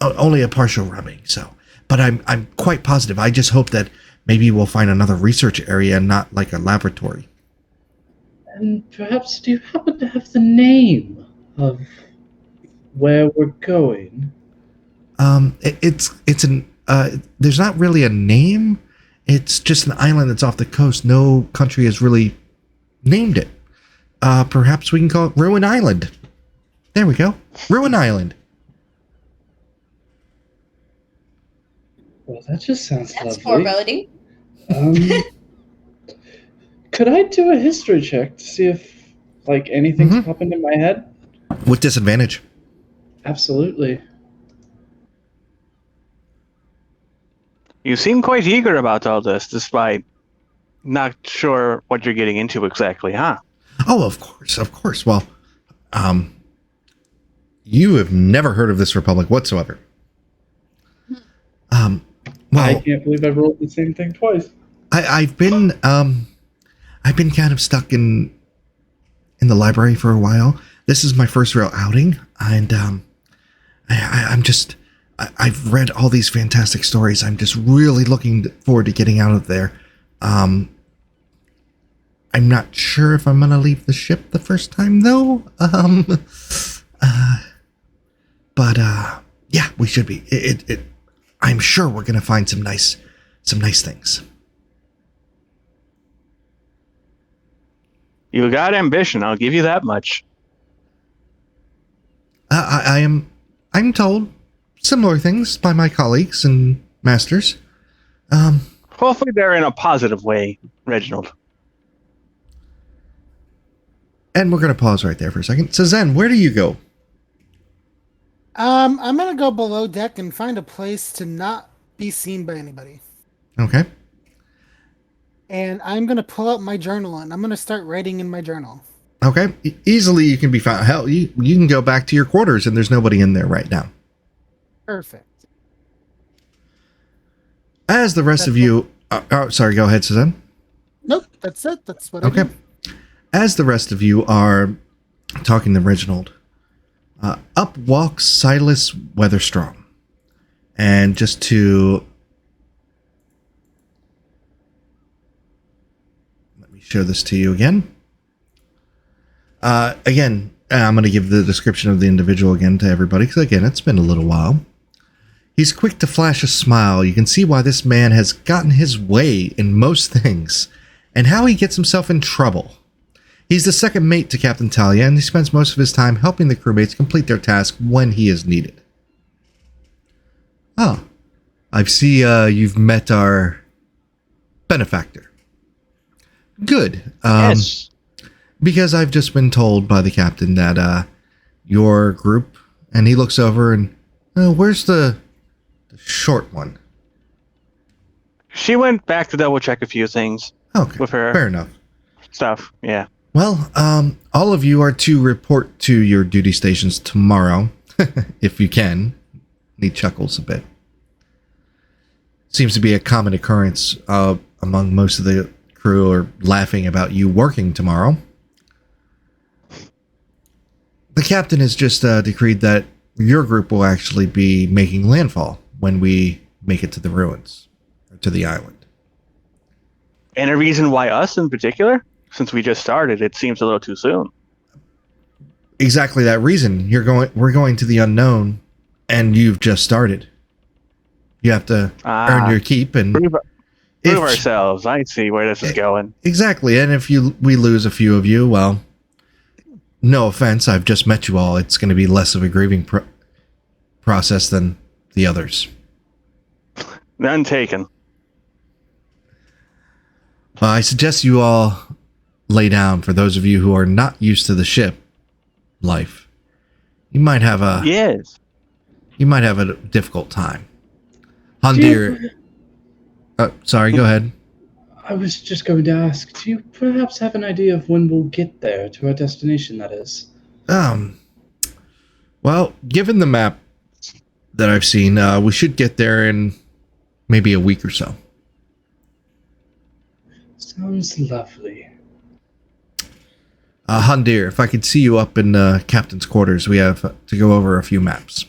only a partial rubbing. So, but I'm quite positive. I just hope that maybe we'll find another research area and not like a laboratory. And perhaps, do you happen to have the name of where we're going? It's an there's not really a name. It's just an island that's off the coast. No country has really named it. Perhaps we can call it Ruin Island. There we go. Ruin Island. Well, that just sounds That's lovely. foreboding. Could I do a history check to see if, like, anything's popping in my head? With disadvantage. Absolutely. You seem quite eager about all this, despite not sure what you're getting into exactly, huh? Oh, of course. Well, you have never heard of this republic whatsoever. Well, I can't believe I rolled the same thing twice. I've been kind of stuck in the library for a while. This is my first real outing, and I've read all these fantastic stories. I'm just really looking forward to getting out of there. I'm not sure if I'm gonna leave the ship the first time though. But yeah, we should be. I'm sure we're gonna find some nice things. You got ambition, I'll give you that much. I'm told similar things by my colleagues and masters. Hopefully they're in a positive way, Reginald. And we're gonna pause right there for a second. So Zen, where do you go? I'm gonna go below deck and find a place to not be seen by anybody. Okay. And I'm gonna pull out my journal and I'm gonna start writing in my journal. Okay. Easily you can be found. Hell, you can go back to your quarters and there's nobody in there right now. Perfect. As the rest of you... sorry, go ahead, Suzanne. Nope, that's it. That's what I Okay. do. As the rest of you are talking to Reginald, up walks Silas Weatherstrong. And just to... Let me show this to you again. Again, I'm going to give the description of the individual again to everybody, because again, it's been a little while. He's quick to flash a smile. You can see why this man has gotten his way in most things, and how he gets himself in trouble. He's the second mate to Captain Talia, and he spends most of his time helping the crewmates complete their task when he is needed. Oh, I see you've met our benefactor. Good. Yes. Because I've just been told by the captain that your group, and he looks over and, where's the short one? She went back to double check a few things Okay, with her fair enough. stuff. Yeah. Well, all of you are to report to your duty stations tomorrow, if you can. He chuckles a bit. Seems to be a common occurrence among most of the crew are laughing about you working tomorrow. The captain has just decreed that your group will actually be making landfall when we make it to the ruins, or to the island. And a reason why us in particular? Since we just started, it seems a little too soon. Exactly that reason. We're going to the unknown, and you've just started. You have to earn your keep and Prove ourselves. I see where this is going. Exactly, and if we lose a few of you, well, no offense, I've just met you all. It's going to be less of a grieving process than the others. None taken. I suggest you all lay down. For those of you who are not used to the ship life, you might have a Yes. difficult time. Handir, sorry, go ahead. I was just going to ask, do you perhaps have an idea of when we'll get there, to our destination, that is? Well, given the map that I've seen, we should get there in maybe a week or so. Sounds lovely. Handir, if I could see you up in captain's quarters, we have to go over a few maps.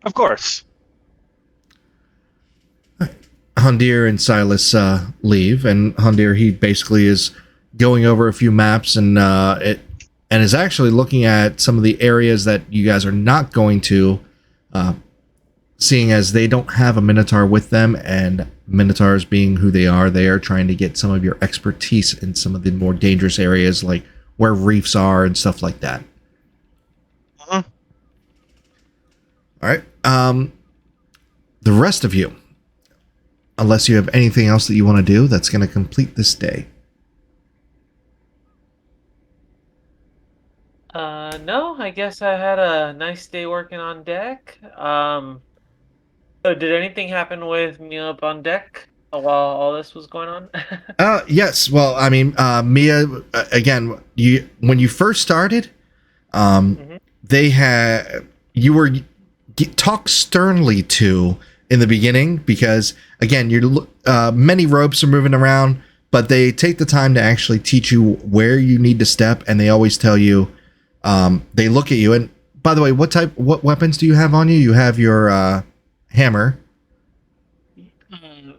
Of course. Handir and Silas leave, and Handir, he basically is going over a few maps and is actually looking at some of the areas that you guys are not going to, seeing as they don't have a Minotaur with them, and Minotaurs being who they are trying to get some of your expertise in some of the more dangerous areas, like where reefs are and stuff like that. Uh-huh. All right. The rest of you, unless you have anything else that you want to do, that's going to complete this day. No, I guess I had a nice day working on deck. So did anything happen with me up on deck while all this was going on? Yes. Well, I mean, Mia, again, when you first started, they had, you were talked sternly to in the beginning because, again, many ropes are moving around, but they take the time to actually teach you where you need to step, and they always tell you, they look at you, and by the way, what weapons do you have on you? You have your hammer.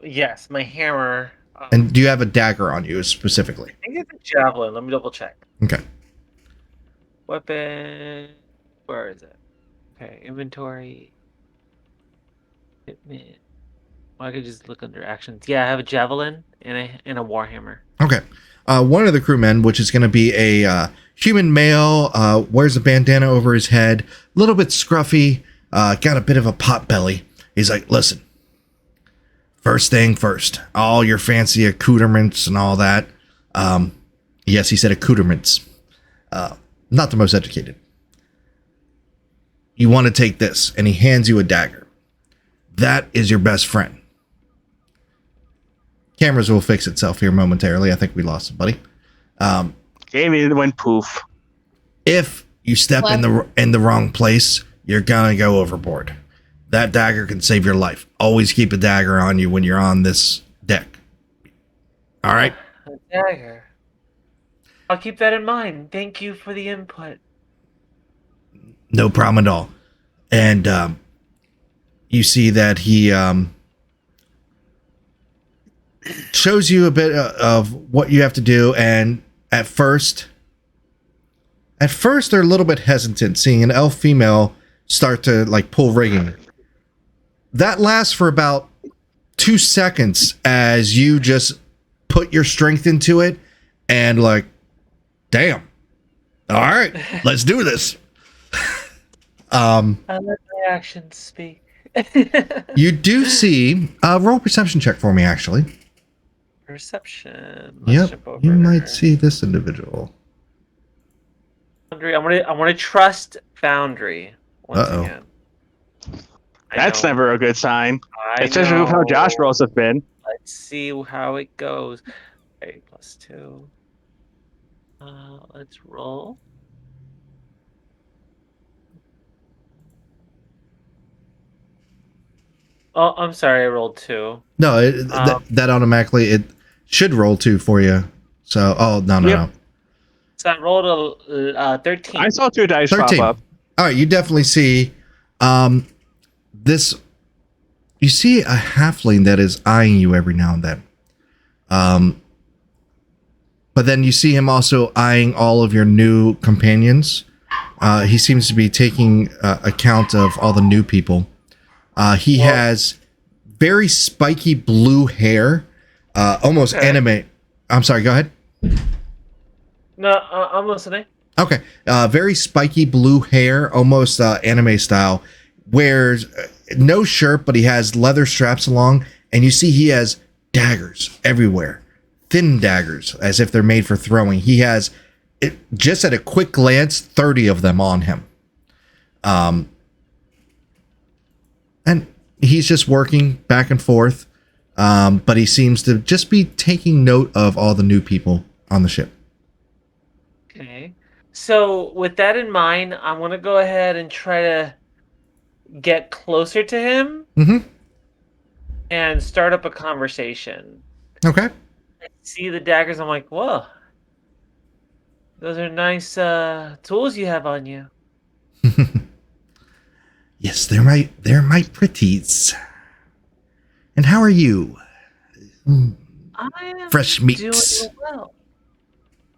Yes, my hammer. And do you have a dagger on you specifically? I think it's a javelin. Let me double check. Okay. Weapon. Where is it? Okay, inventory. Equipment. Well, I could just look under actions. Yeah, I have a javelin and a warhammer. Okay. One of the crewmen, which is going to be a human male, wears a bandana over his head, a little bit scruffy, got a bit of a pot belly. He's like, listen, first thing first, all your fancy accoutrements and all that. Yes, he said accoutrements. Not the most educated. You want to take this, and he hands you a dagger. That is your best friend. Cameras will fix itself here momentarily. I think we lost somebody. Jamie went poof. If you step in the wrong place, you're gonna go overboard. That dagger can save your life. Always keep a dagger on you when you're on this deck. All right? A dagger. I'll keep that in mind. Thank you for the input. No problem at all. And you see that he shows you a bit of what you have to do, and at first they're a little bit hesitant seeing an elf female start to like pull rigging. That lasts for about 2 seconds as you just put your strength into it and like, damn, all right, let's do this. I let my actions speak. You do see roll perception check for me, actually. Perception. Yep, you might see this individual. Foundry. I'm gonna trust Foundry once again. That's never a good sign. Especially know. how Josh rolls have been. Let's see how it goes. Okay, +2. Let's roll. Oh, I'm sorry, I rolled 2. No, that automatically it should roll 2 for you. So, no. So I rolled a 13. I saw 2 dice 13. pop up. All right, you definitely see this. You see a halfling that is eyeing you every now and then. But then you see him also eyeing all of your new companions. He seems to be taking account of all the new people. He has very spiky blue hair, almost anime. I'm sorry, go ahead. No, I'm listening. Okay. Very spiky blue hair, almost anime style. Wears no shirt, but he has leather straps along, and you see he has daggers everywhere. thin daggers, as if they're made for throwing. He has, just at a quick glance, 30 of them on him. And he's just working back and forth, but he seems to just be taking note of all the new people on the ship. Okay. So with that in mind, I'm gonna go ahead and try to get closer to him Mm-hmm. and start up a conversation. Okay. I see the daggers. I'm like, whoa, those are nice tools you have on you. Yes, they're my pretties. And how are you? I am Fresh doing meats. well.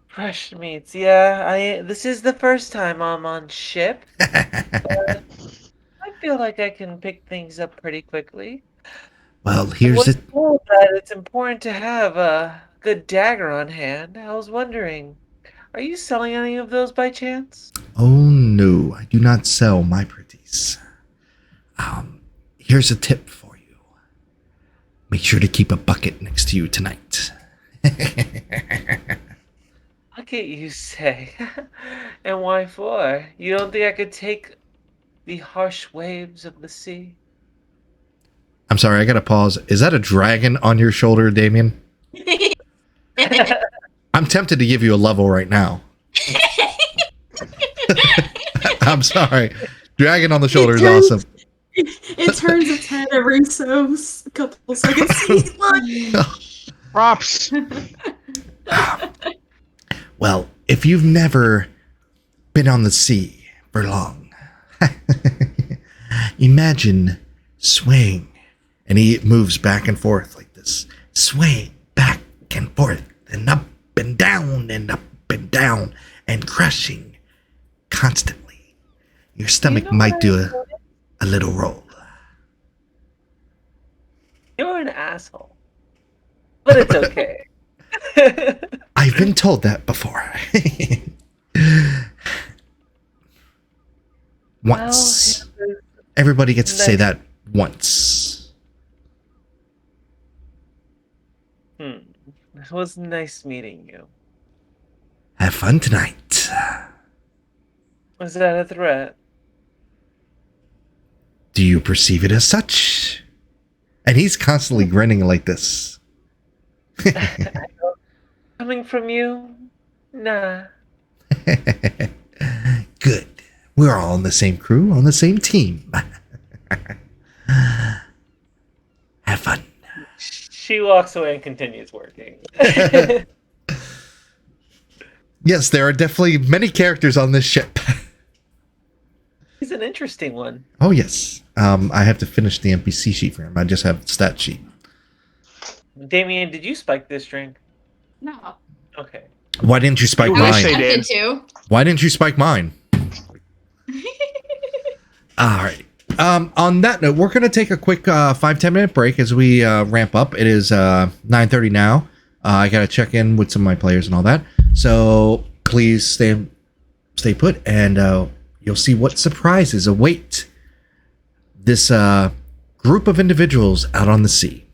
Fresh meats, yeah. This is the first time I'm on ship. I feel like I can pick things up pretty quickly. Well, I here's was it. told that it's important to have a good dagger on hand. I was wondering, are you selling any of those by chance? Oh no, I do not sell my pretties. Here's a tip for you. Make sure to keep a bucket next to you tonight. Bucket, you say? And why for? You don't think I could take the harsh waves of the sea? I'm sorry, I gotta pause. Is that a dragon on your shoulder, Damien? I'm tempted to give you a level right now. I'm sorry. Dragon on the shoulder is awesome. It turns its head every a couple seconds. Look. Props. Well, if you've never been on the sea for long, imagine swaying. And he moves back and forth like this. Swaying back and forth and up and down and crushing constantly. Your stomach might do a little roll. You're an asshole. But it's okay. I've been told that before. Once. Well, Everybody gets to say that once. It was nice meeting you. Have fun tonight. Was that a threat? Do you perceive it as such? And he's constantly grinning like this. Coming from you? Nah. Good. We're all on the same crew, on the same team. Have fun. She walks away and continues working. Yes, there are definitely many characters on this ship. He's an interesting one. Oh, yes. I have to finish the NPC sheet for him. I just have the stat sheet. Damien, did you spike this drink? No. Okay. Why didn't you spike I wish mine? they I did. did too. Why didn't you spike mine? All right. On that note, we're going to take a quick 5-10 minute break as we ramp up. It is 9:30 now. I got to check in with some of my players and all that. So please stay put, and you'll see what surprises await this group of individuals out on the sea.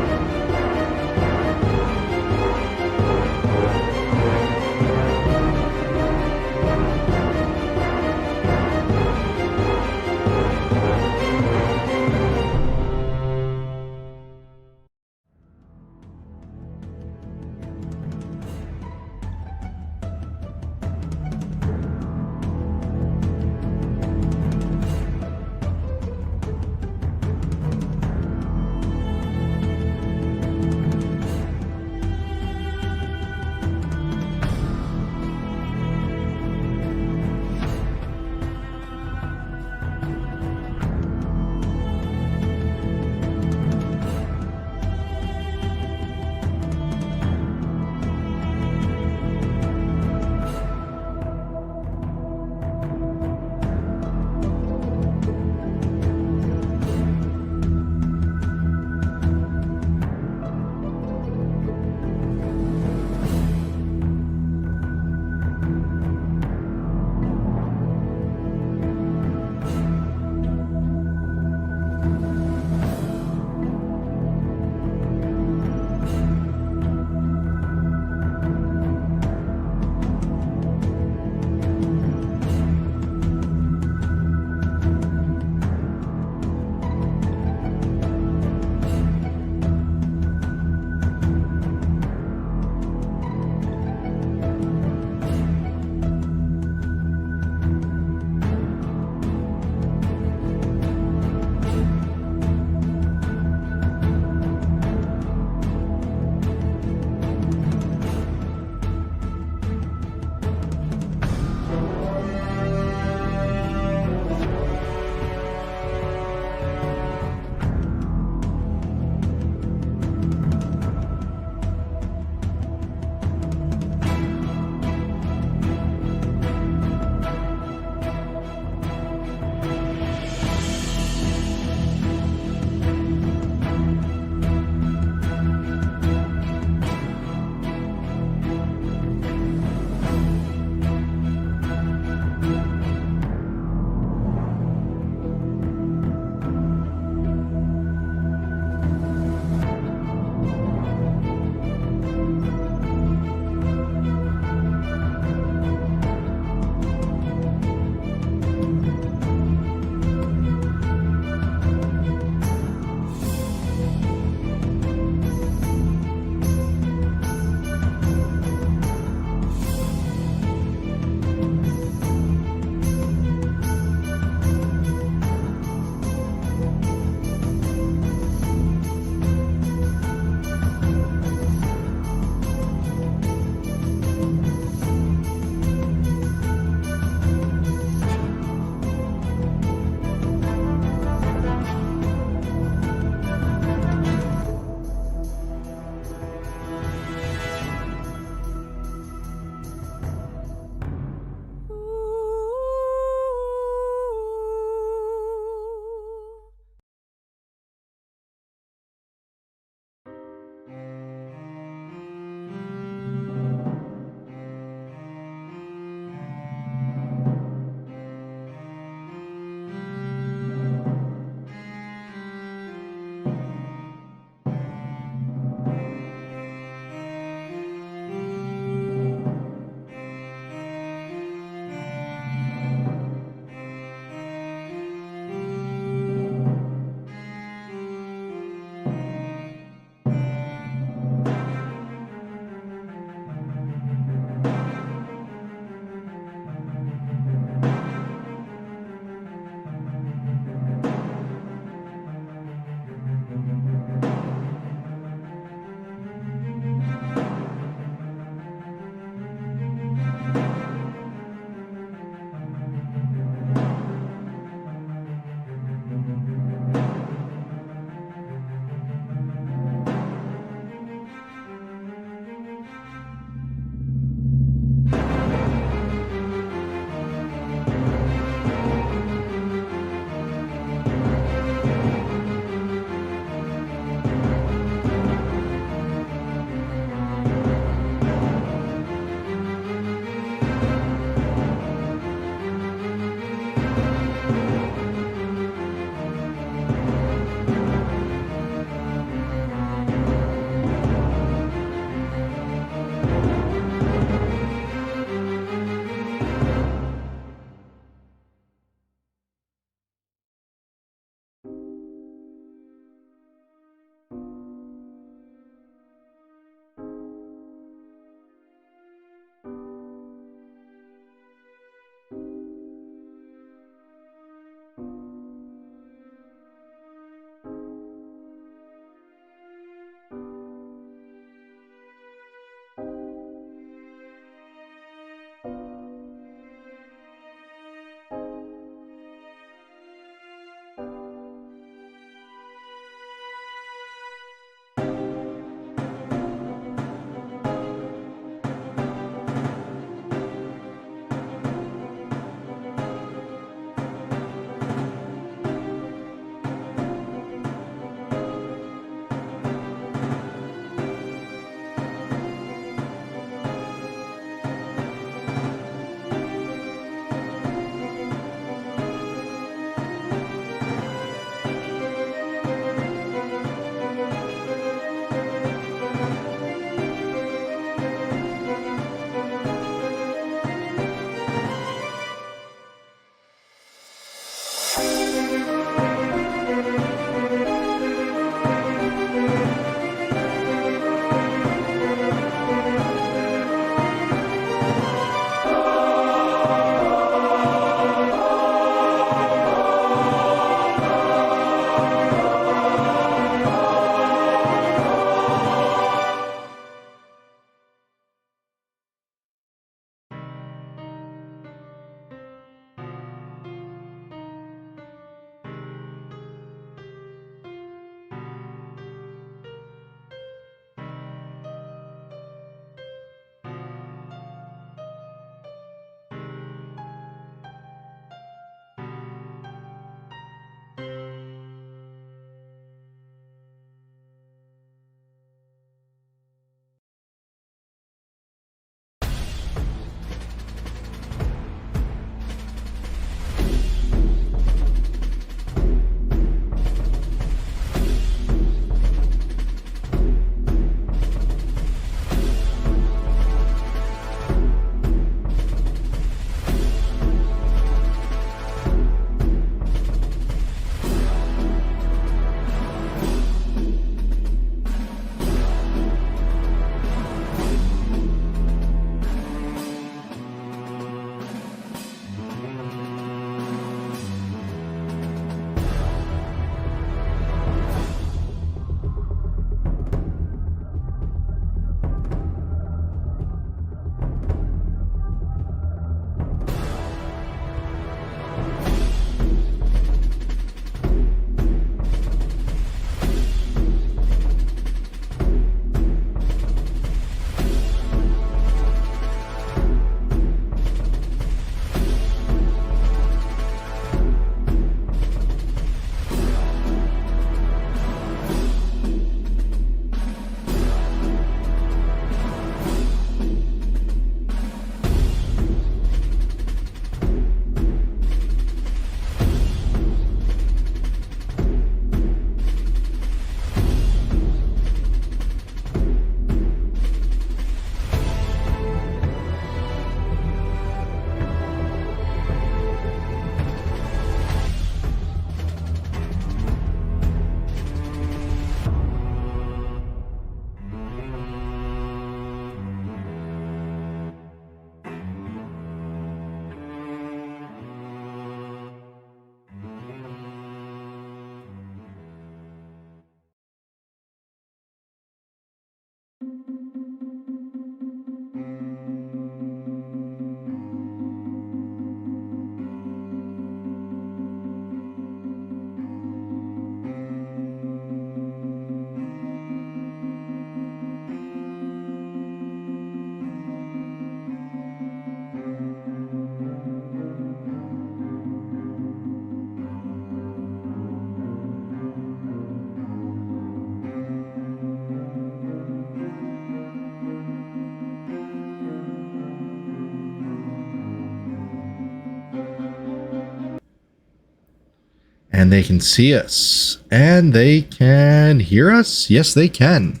and they can see us, and they can hear us. Yes, they can.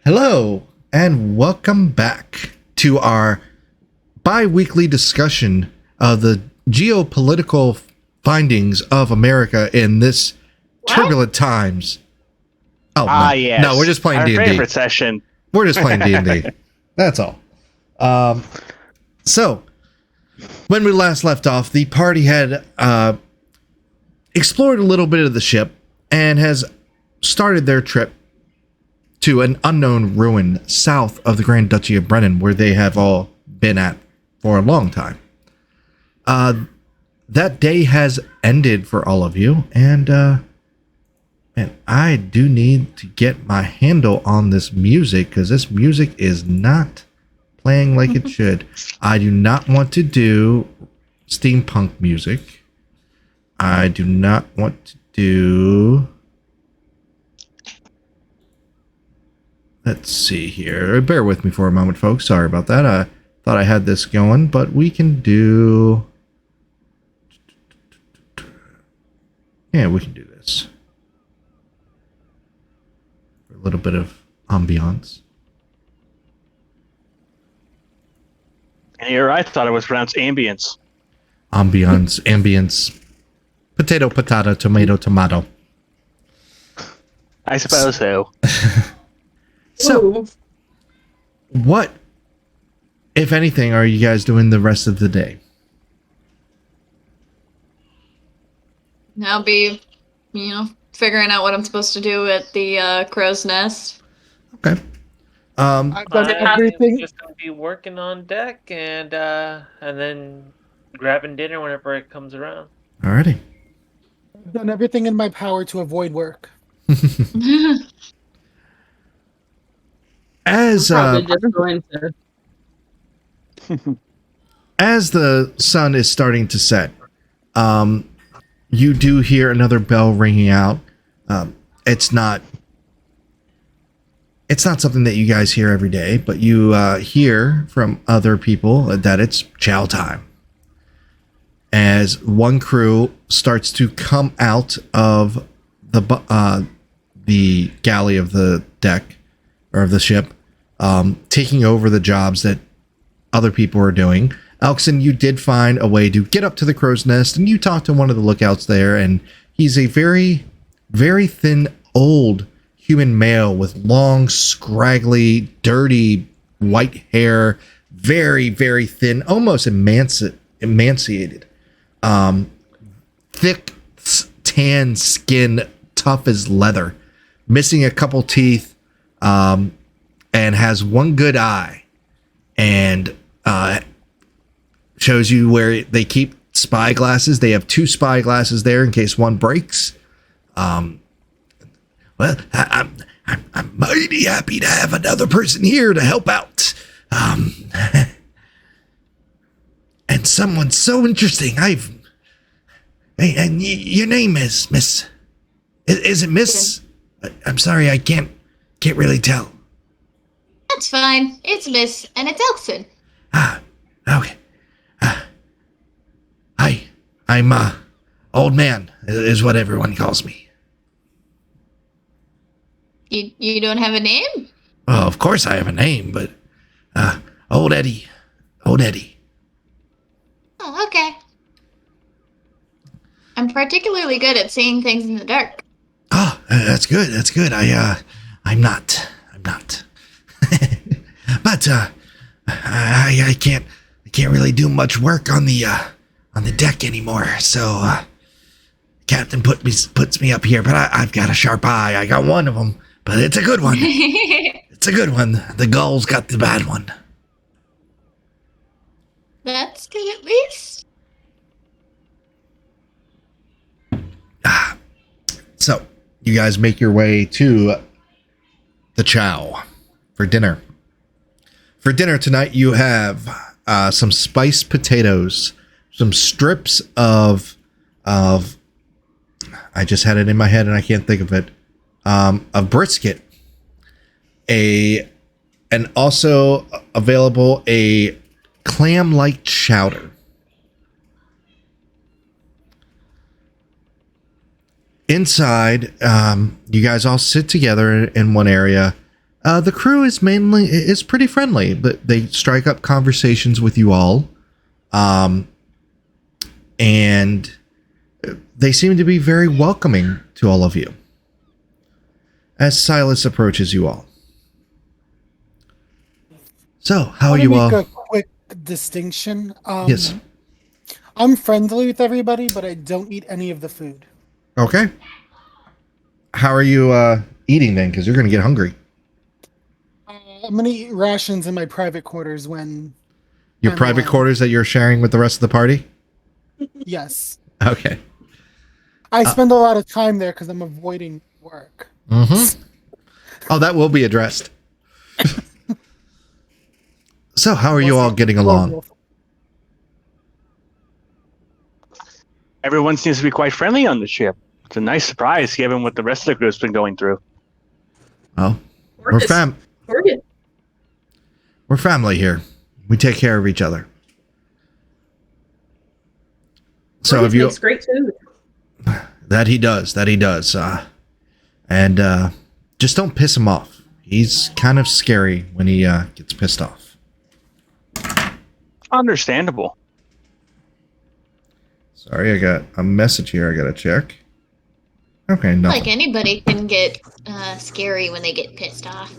Hello, and welcome back to our bi-weekly discussion of the geopolitical findings of America in this turbulent times. Oh, no. Yes. No, we're just playing Our D&D. favorite session. We're just playing D&D. That's all. So, when we last left off, the party had explored a little bit of the ship and has started their trip to an unknown ruin south of the Grand Duchy of Brennan, where they have all been at for a long time. That day has ended for all of you, and I do need to get my handle on this music, because this music is not playing like it should. I do not want to do steampunk music. I do not want to do... Let's see here. Bear with me for a moment, folks. Sorry about that. I thought I had this going, but we can do... Yeah, we can do this. For a little bit of ambiance. And you're right, I thought it was pronounced ambience. Ambience. Potato, potato, tomato, tomato. I suppose so. So, what, if anything, are you guys doing the rest of the day? I'll be, figuring out what I'm supposed to do at the crow's nest. Okay. I've done I'm everything. just gonna be working on deck and then grabbing dinner whenever it comes around. Alrighty. I've done everything in my power to avoid work. As Probably just going to. as the sun is starting to set, you do hear another bell ringing out. It's not something that you guys hear every day, but you hear from other people that it's chow time. As one crew starts to come out of the galley of the deck or of the ship, taking over the jobs that other people are doing. Elkson, you did find a way to get up to the crow's nest, and you talked to one of the lookouts there, and he's a very, very thin, old human male with long, scraggly, dirty white hair, very, very thin, almost emaciated. Thick, tan skin, tough as leather, missing a couple teeth, and has one good eye, and shows you where they keep spy glasses. They have 2 spy glasses there in case one breaks. Well, I'm mighty happy to have another person here to help out. And someone so interesting. And your name is Miss. Is it Miss? I'm sorry, I can't really tell. That's fine. It's Miss, and it's Elkson. Okay. Hi, I'm old man is what everyone calls me. You don't have a name? Well, of course I have a name, but Old Eddie. Oh, okay. I'm particularly good at seeing things in the dark. Oh, that's good. I'm not. But I can't really do much work on the deck anymore. So Captain puts me up here, but I've got a sharp eye. I got one of them, but it's a good one. It's a good one. The gull's got the bad one. That's good at least. So you guys make your way to the chow for dinner. For dinner tonight, you have some spiced potatoes, some strips of I just had it in my head and I can't think of it. A brisket, and also available a clam-like chowder. inside, you guys all sit together in one area. The crew is pretty friendly, but they strike up conversations with you all, and they seem to be very welcoming to all of you. As Silas approaches you all. So, how are you all? Make a quick distinction. Yes. I'm friendly with everybody, but I don't eat any of the food. Okay. How are you eating then? Because you're going to get hungry. I'm going to eat rations in my private quarters when... Your private quarters that you're sharing with the rest of the party? Yes. Okay. I spend a lot of time there because I'm avoiding work. Mm-hmm. Oh, that will be addressed. So, how are you all getting along? Everyone seems to be quite friendly on the ship. It's a nice surprise given what the rest of the group's been going through. Oh, we're family here. We take care of each other. So have you? Makes great food. That he does. And just don't piss him off. He's kind of scary when he gets pissed off. Understandable. Sorry, I got a message here I gotta check. Okay, no. Like anybody can get scary when they get pissed off.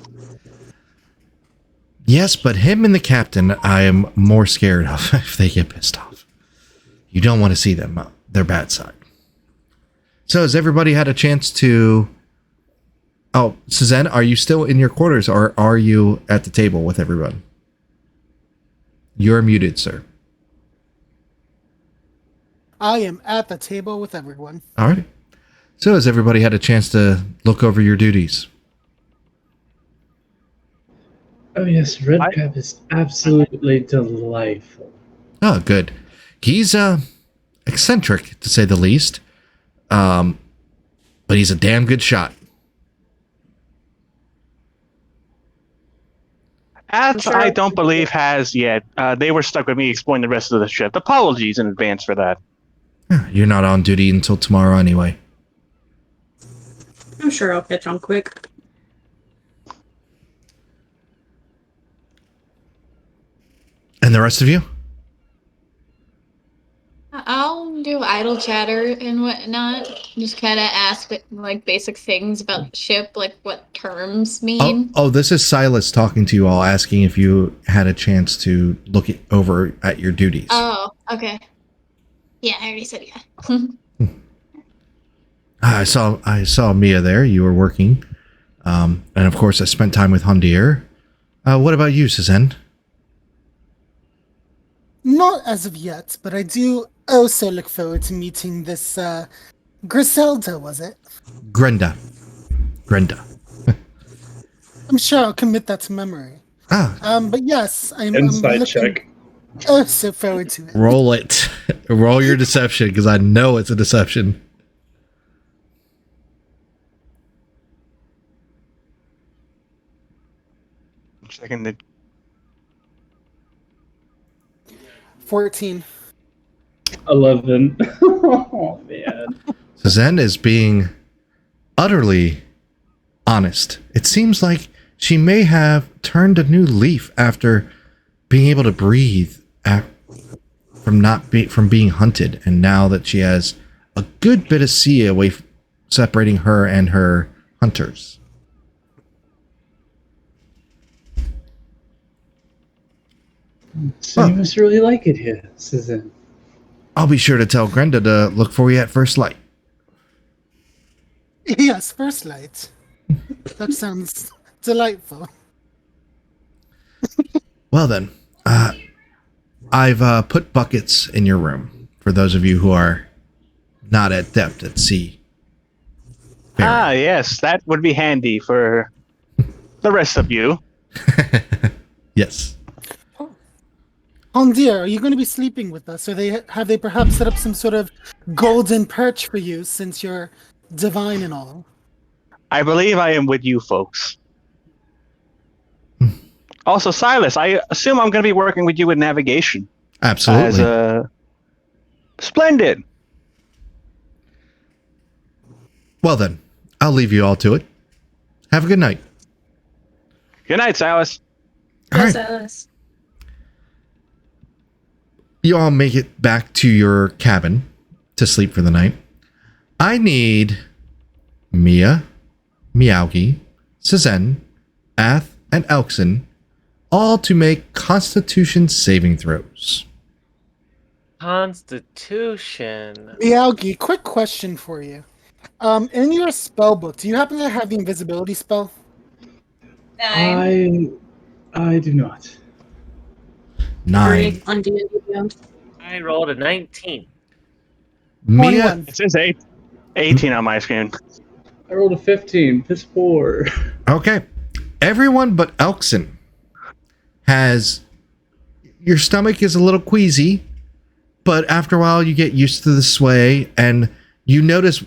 Yes, but him and the captain, I am more scared of if they get pissed off. You don't want to see them, their bad side. So, has everybody had a chance to... Oh, Suzanne, are you still in your quarters, or are you at the table with everyone? You're muted, sir. I am at the table with everyone. All right. So, has everybody had a chance to look over your duties? Oh yes, Redcap is absolutely delightful. Oh, good. He's eccentric, to say the least. But he's a damn good shot. That I don't believe has yet. They were stuck with me exploring the rest of the ship. Apologies in advance for that. You're not on duty until tomorrow anyway. I'm sure I'll catch on quick. And the rest of you? I'll do idle chatter and whatnot. Just kind of ask like basic things about the ship, like what terms mean. Oh, this is Silas talking to you all, asking if you had a chance to look over at your duties. Oh, okay. Yeah, I already said yeah. I saw Mia there. You were working. And of course, I spent time with Hondir. What about you, Suzanne? Not as of yet, but I do also look forward to meeting this Griselda, was it? Grenda. I'm sure I'll commit that to memory. But yes, I'm Inside looking check. so forward to it. Roll it. Roll your deception, because I know it's a deception. Checking the 14. 11. Oh man. Suzanne is being utterly honest. It seems like she may have turned a new leaf after being able to breathe from being hunted, and now that she has a good bit of sea away separating her and her hunters. So you must really like it here, Suzanne. I'll be sure to tell Grenda to look for you at first light. Yes, first light. That sounds delightful. Well then, I've put buckets in your room for those of you who are not at depth at sea. yes, that would be handy for the rest of you. Yes. Hondir, are you going to be sleeping with us? Or have they perhaps set up some sort of golden perch for you since you're divine and all? I believe I am with you folks. Also, Silas, I assume I'm going to be working with you with navigation. Absolutely. Splendid. Well then, I'll leave you all to it. Have a good night. Good night, Silas. All right. Silas. You all make it back to your cabin to sleep for the night. I need Mia, Meowgi, Suzen, Ath, and Elkson all to make Constitution saving throws. Constitution. Miyagi, quick question for you. In your spell book, do you happen to have the invisibility spell? 9. I do not. 9. On D&D Beyond. I rolled a 19. Mia, 21. It says 18 on my screen. I rolled a 15. Piss poor. okay. Everyone but Elkson has... Your stomach is a little queasy, but after a while you get used to the sway, and you notice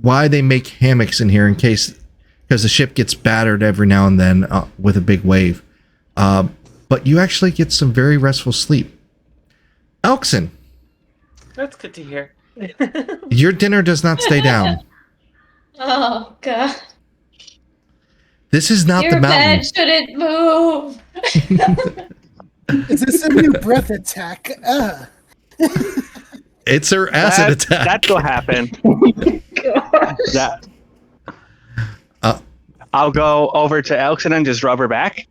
why they make hammocks in here in case... Because the ship gets battered every now and then with a big wave. But you actually get some very restful sleep. Elkson, That's good to hear. your dinner does not stay down. Oh god. This is not Your the mountain. bed shouldn't move. Is this a new breath attack? It's her acid attack. That will happen. That. I'll go over to Elkson and just rub her back.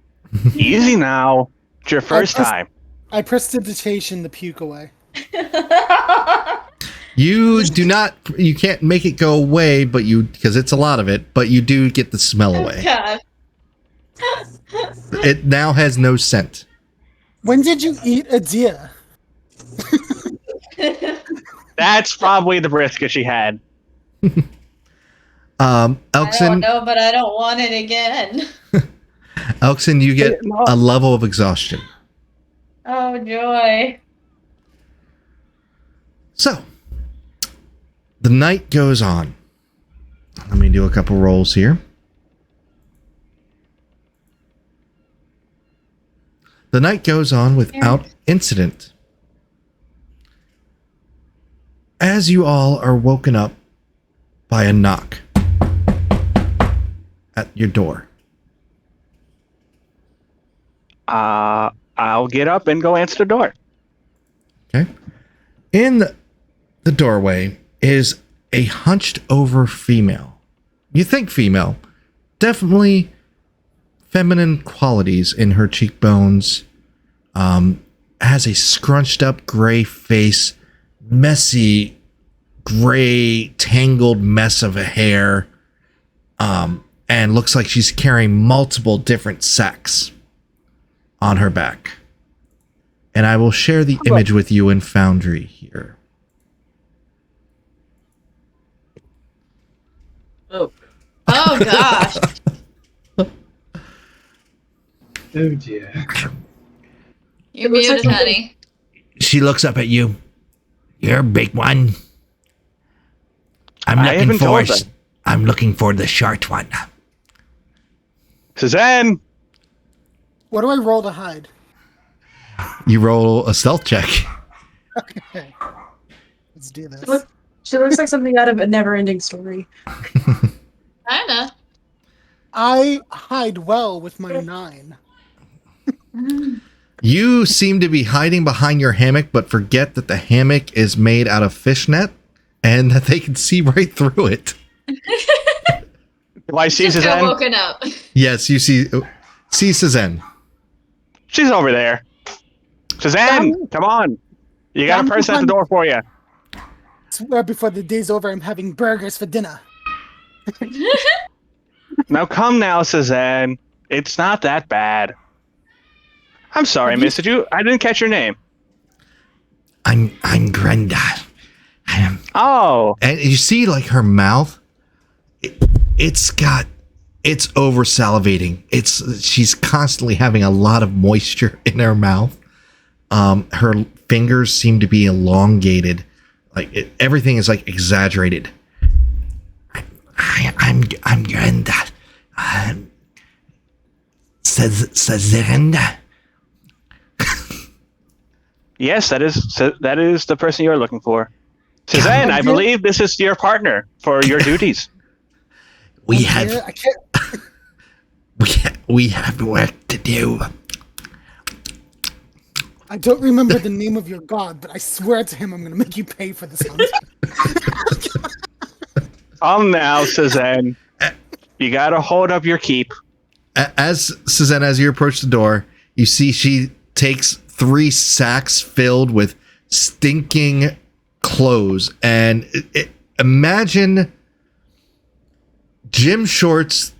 Easy now. It's your first time. I prestidigitation the puke away. You do not. You can't make it go away, but because it's a lot of it. But you do get the smell away. God. It now has no scent. When did you eat a deer? That's probably the brisket she had. I don't Elkson, know, but I don't want it again. Elkson, you get a level of exhaustion. Oh joy. So, the night goes on. Let me do a couple rolls here. The night goes on without incident. As you all are woken up by a knock at your door. I'll get up and go answer the door. Okay. In the doorway is a hunched over female. You think female. Definitely feminine qualities in her cheekbones. Has a scrunched up gray face. Messy gray tangled mess of a hair. And looks like she's carrying multiple different sacks on her back. And I will share the image with you in Foundry here. Oh, Oh gosh. Oh dear. You're It looks muted, like honey. She looks up at you. You're a big one. I haven't told them. I'm looking for the short one. Suzanne! What do I roll to hide? You roll a stealth check. Okay. Let's do this. She looks like something out of a never-ending story. Kinda. I hide well with my 9. You seem to be hiding behind your hammock, but forget that the hammock is made out of fishnet and that they can see right through it. Do I see Just got Suzanne? woken up. Yes, you see Suzanne. She's over there. Suzanne, come on. You got a person at the door for you. Swear before the day's over, I'm having burgers for dinner. Now come now, Suzanne. It's not that bad. I'm sorry, miss. I didn't catch your name. I'm Grenda. Oh. And you see, like, her mouth, it's over salivating. She's constantly having a lot of moisture in her mouth. Her fingers seem to be elongated. Like everything is like exaggerated. I'm Grenda. Sazerinda. Yes, that is the person you're looking for. Suzanne, I believe this is your partner for your duties. We Oh, have dear, I can't. we have work to do. I don't remember the name of your god, but I swear to him, I'm going to make you pay for this hunt. Now, Suzanne. You gotta hold up your keep. As Suzanne, as you approach the door, you see she takes 3 sacks filled with stinking clothes, and imagine gym shorts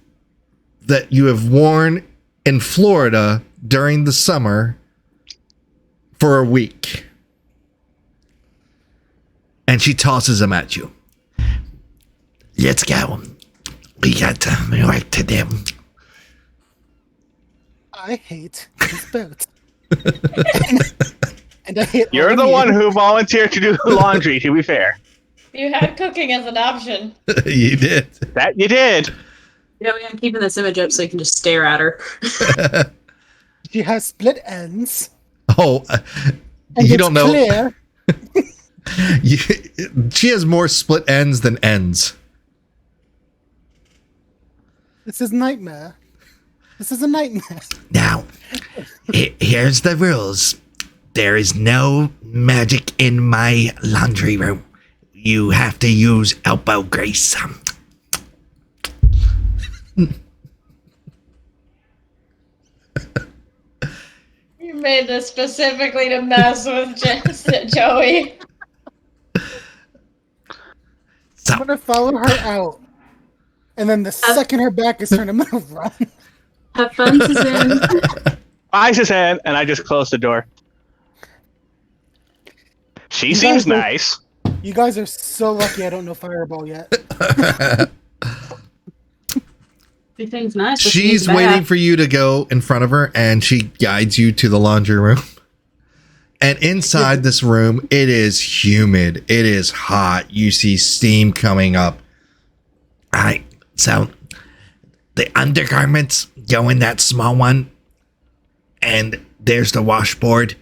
that you have worn in Florida during the summer for a week. And she tosses them at you. Let's go. We got work to do. I hate this boat. And I hate You're all the of you. one who volunteered to do the laundry, to be fair. You had cooking as an option. You did. That you did. Yeah, I'm keeping this image up so you can just stare at her. She has split ends. Oh, And you it's don't know. clear. She has more split ends than ends. This is nightmare. This is a nightmare. Now, here's the rules. There is no magic in my laundry room. You have to use elbow grease. You made this specifically to mess with Joey. So, I'm going to follow her out. And then the second her back is turned, I'm going to run. Have fun, Suzanne. Bye, Suzanne, and I just closed the door. She You seems guys are- nice. You guys are so lucky I don't know Fireball yet. Everything's nice. she's waiting for you to go in front of her, and she guides you to the laundry room. And inside this room, it is humid. It is hot. You see steam coming up. All right, so the undergarments go in that small one, and there's the washboard.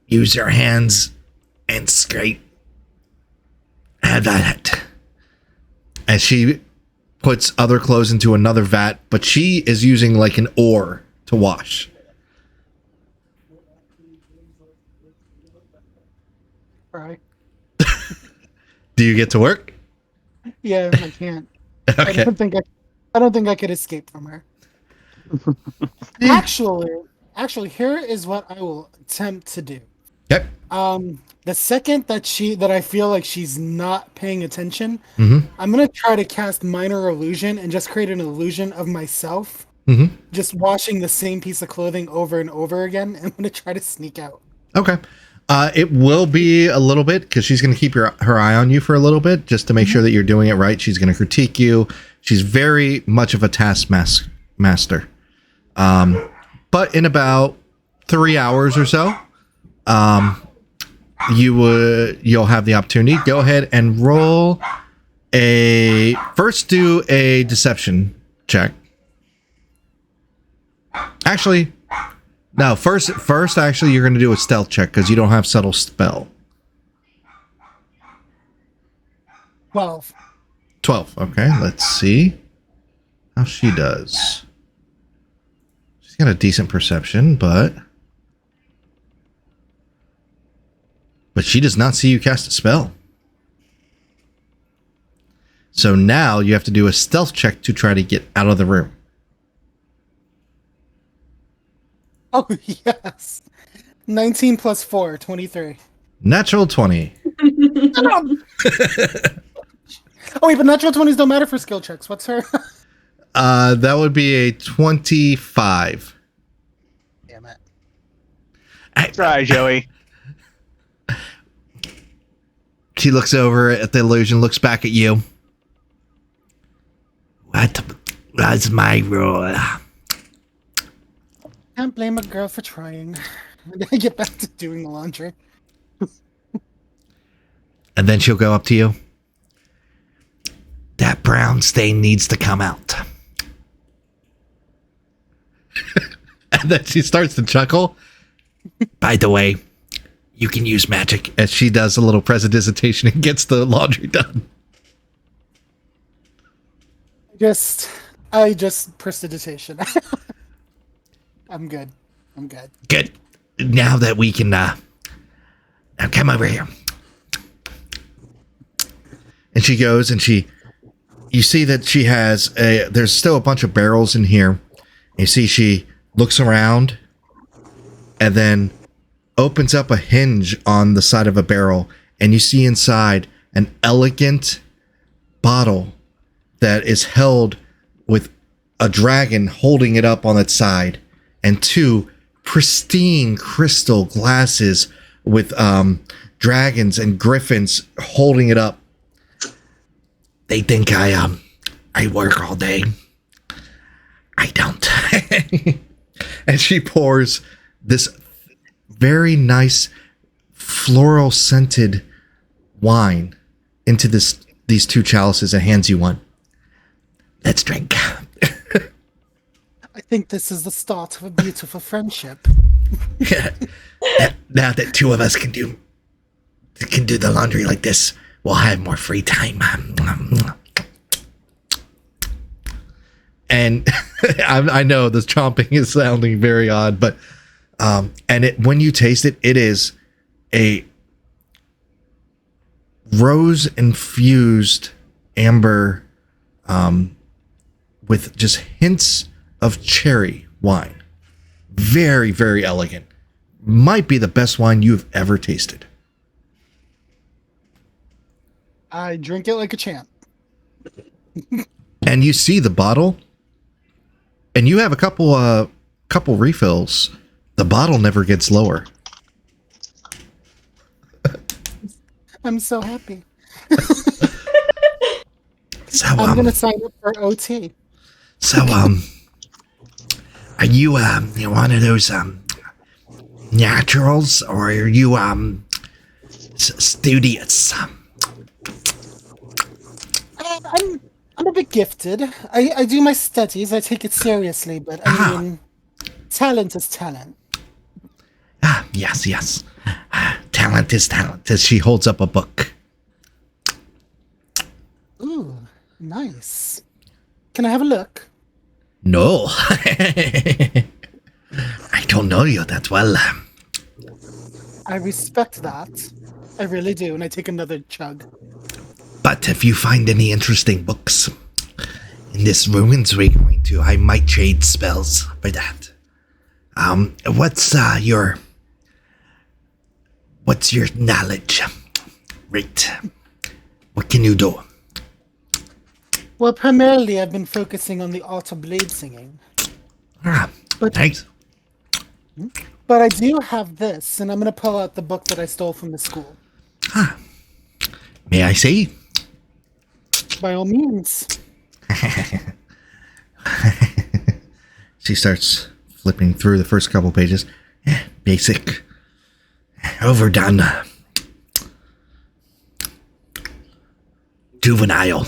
Use your hands and scrape. Have that. And she puts other clothes into another vat, but she is using like an oar to wash. Right? Do you get to work? Yeah, I can't. I Okay. don't think I could escape from her. Actually, here is what I will attempt to do. Yep. The second that I feel like she's not paying attention, Mm-hmm. I'm gonna try to cast minor illusion and just create an illusion of myself, Mm-hmm. just washing the same piece of clothing over and over again. I'm gonna try to sneak out. Okay. It will be a little bit because she's going to keep her eye on you for a little bit just to make sure that you're doing it right. She's going to critique you. She's very much of a taskmaster. But in about 3 hours or so, you'll have the opportunity. Go ahead and roll first do a deception check. Actually, no, first actually you're going to do a stealth check because you don't have subtle spell. 12. 12. Okay, let's see how she does. She's got a decent perception, but she does not see you cast a spell. So now you have to do a stealth check to try to get out of the room. Oh yes, 19 plus 4, 23. Natural 20. Oh wait, but natural 20s don't matter for skill checks. What's her? That would be a 25. Damn it. Try, Joey. She looks over at the illusion, looks back at you. What was my rule? Can't blame a girl for trying. Then I get back to doing the laundry. And then she'll go up to you. That brown stain needs to come out. And then she starts to chuckle. By the way, you can use magic. As she does a little presentation and gets the laundry done. I just prestidigitation. I'm good. Good. Now that we can, now come over here. And she goes and you see that she has there's still a bunch of barrels in here. You see she looks around and then opens up a hinge on the side of a barrel, and you see inside an elegant bottle that is held with a dragon holding it up on its side, and two pristine crystal glasses with dragons and griffins holding it up. They think I work all day. I don't. And she pours this very nice floral scented wine into these two chalices and hands you one. Let's drink. I think this is the start of a beautiful friendship. Now that two of us can do the laundry like this, we'll have more free time. And I know this chomping is sounding very odd, but when you taste it, it is a rose infused amber with just hints of cherry wine. Very, very elegant. Might be the best wine you've ever tasted. I drink it like a champ. And you see the bottle, and you have a couple refills. The bottle never gets lower. I'm so happy. So I'm gonna sign up for OT. So are you you one of those naturals, or are you studious? I'm a bit gifted. I do my studies. I take it seriously, but I mean, talent is talent. Yes. Talent is talent. As she holds up a book. Ooh, nice. Can I have a look? No. I don't know you that well. I respect that. I really do, and I take another chug. But if you find any interesting books in this ruins we're going to, I might trade spells for that. What's your knowledge rate? What can you do? Well, primarily I've been focusing on the art of blade singing. Thanks. But I do have this, and I'm going to pull out the book that I stole from the school. May I see? By all means. She starts flipping through the first couple pages. Basic. Overdone. Juvenile.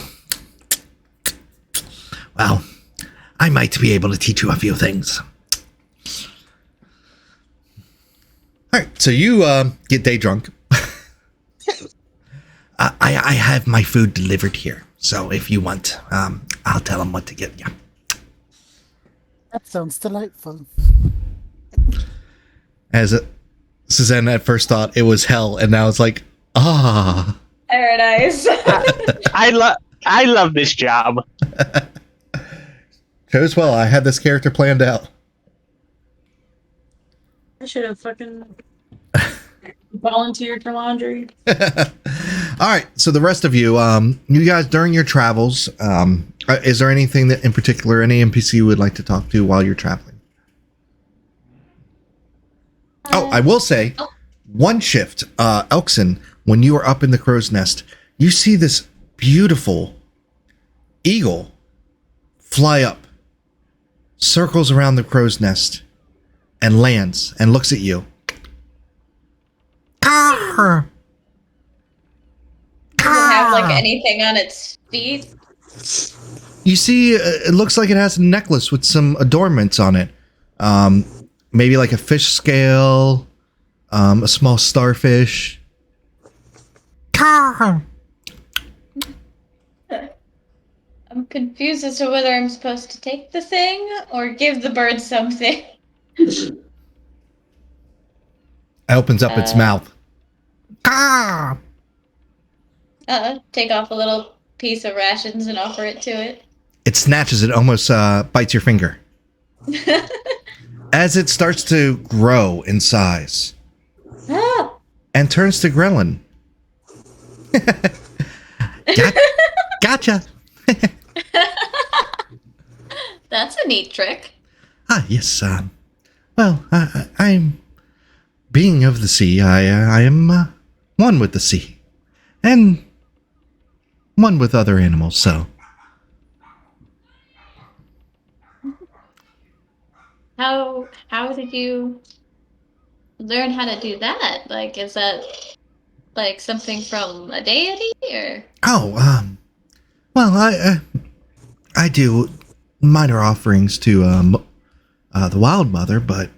Well, I might be able to teach you a few things. Alright, so you get day drunk. I have my food delivered here, so if you want, I'll tell them what to get you. That sounds delightful. As Suzanne at first thought it was hell, and now it's like, Paradise. I love this job. Chose well. I had this character planned out. I should have fucking volunteered for laundry. All right, so the rest of you, you guys during your travels, is there anything that in particular any NPC you would like to talk to while you're traveling? I will say, one shift, Elkson, when you are up in the crow's nest, you see this beautiful eagle fly up, circles around the crow's nest, and lands and looks at you. Does it have like anything on its feet? You see, it looks like it has a necklace with some adornments on it. Maybe like a fish scale, a small starfish. I'm I'm confused as to whether I'm supposed to take the thing or give the bird something. It opens up its mouth. Ah! Take off a little piece of rations and offer it to it. It snatches it, almost bites your finger. As it starts to grow in size and turns to ghrelin. Gotcha. That's a neat trick. Yes. Well, I'm being of the sea. I am one with the sea, and one with other animals. So, how did you learn how to do that? Like, is that like something from a deity or? well, I do minor offerings to the Wild Mother, but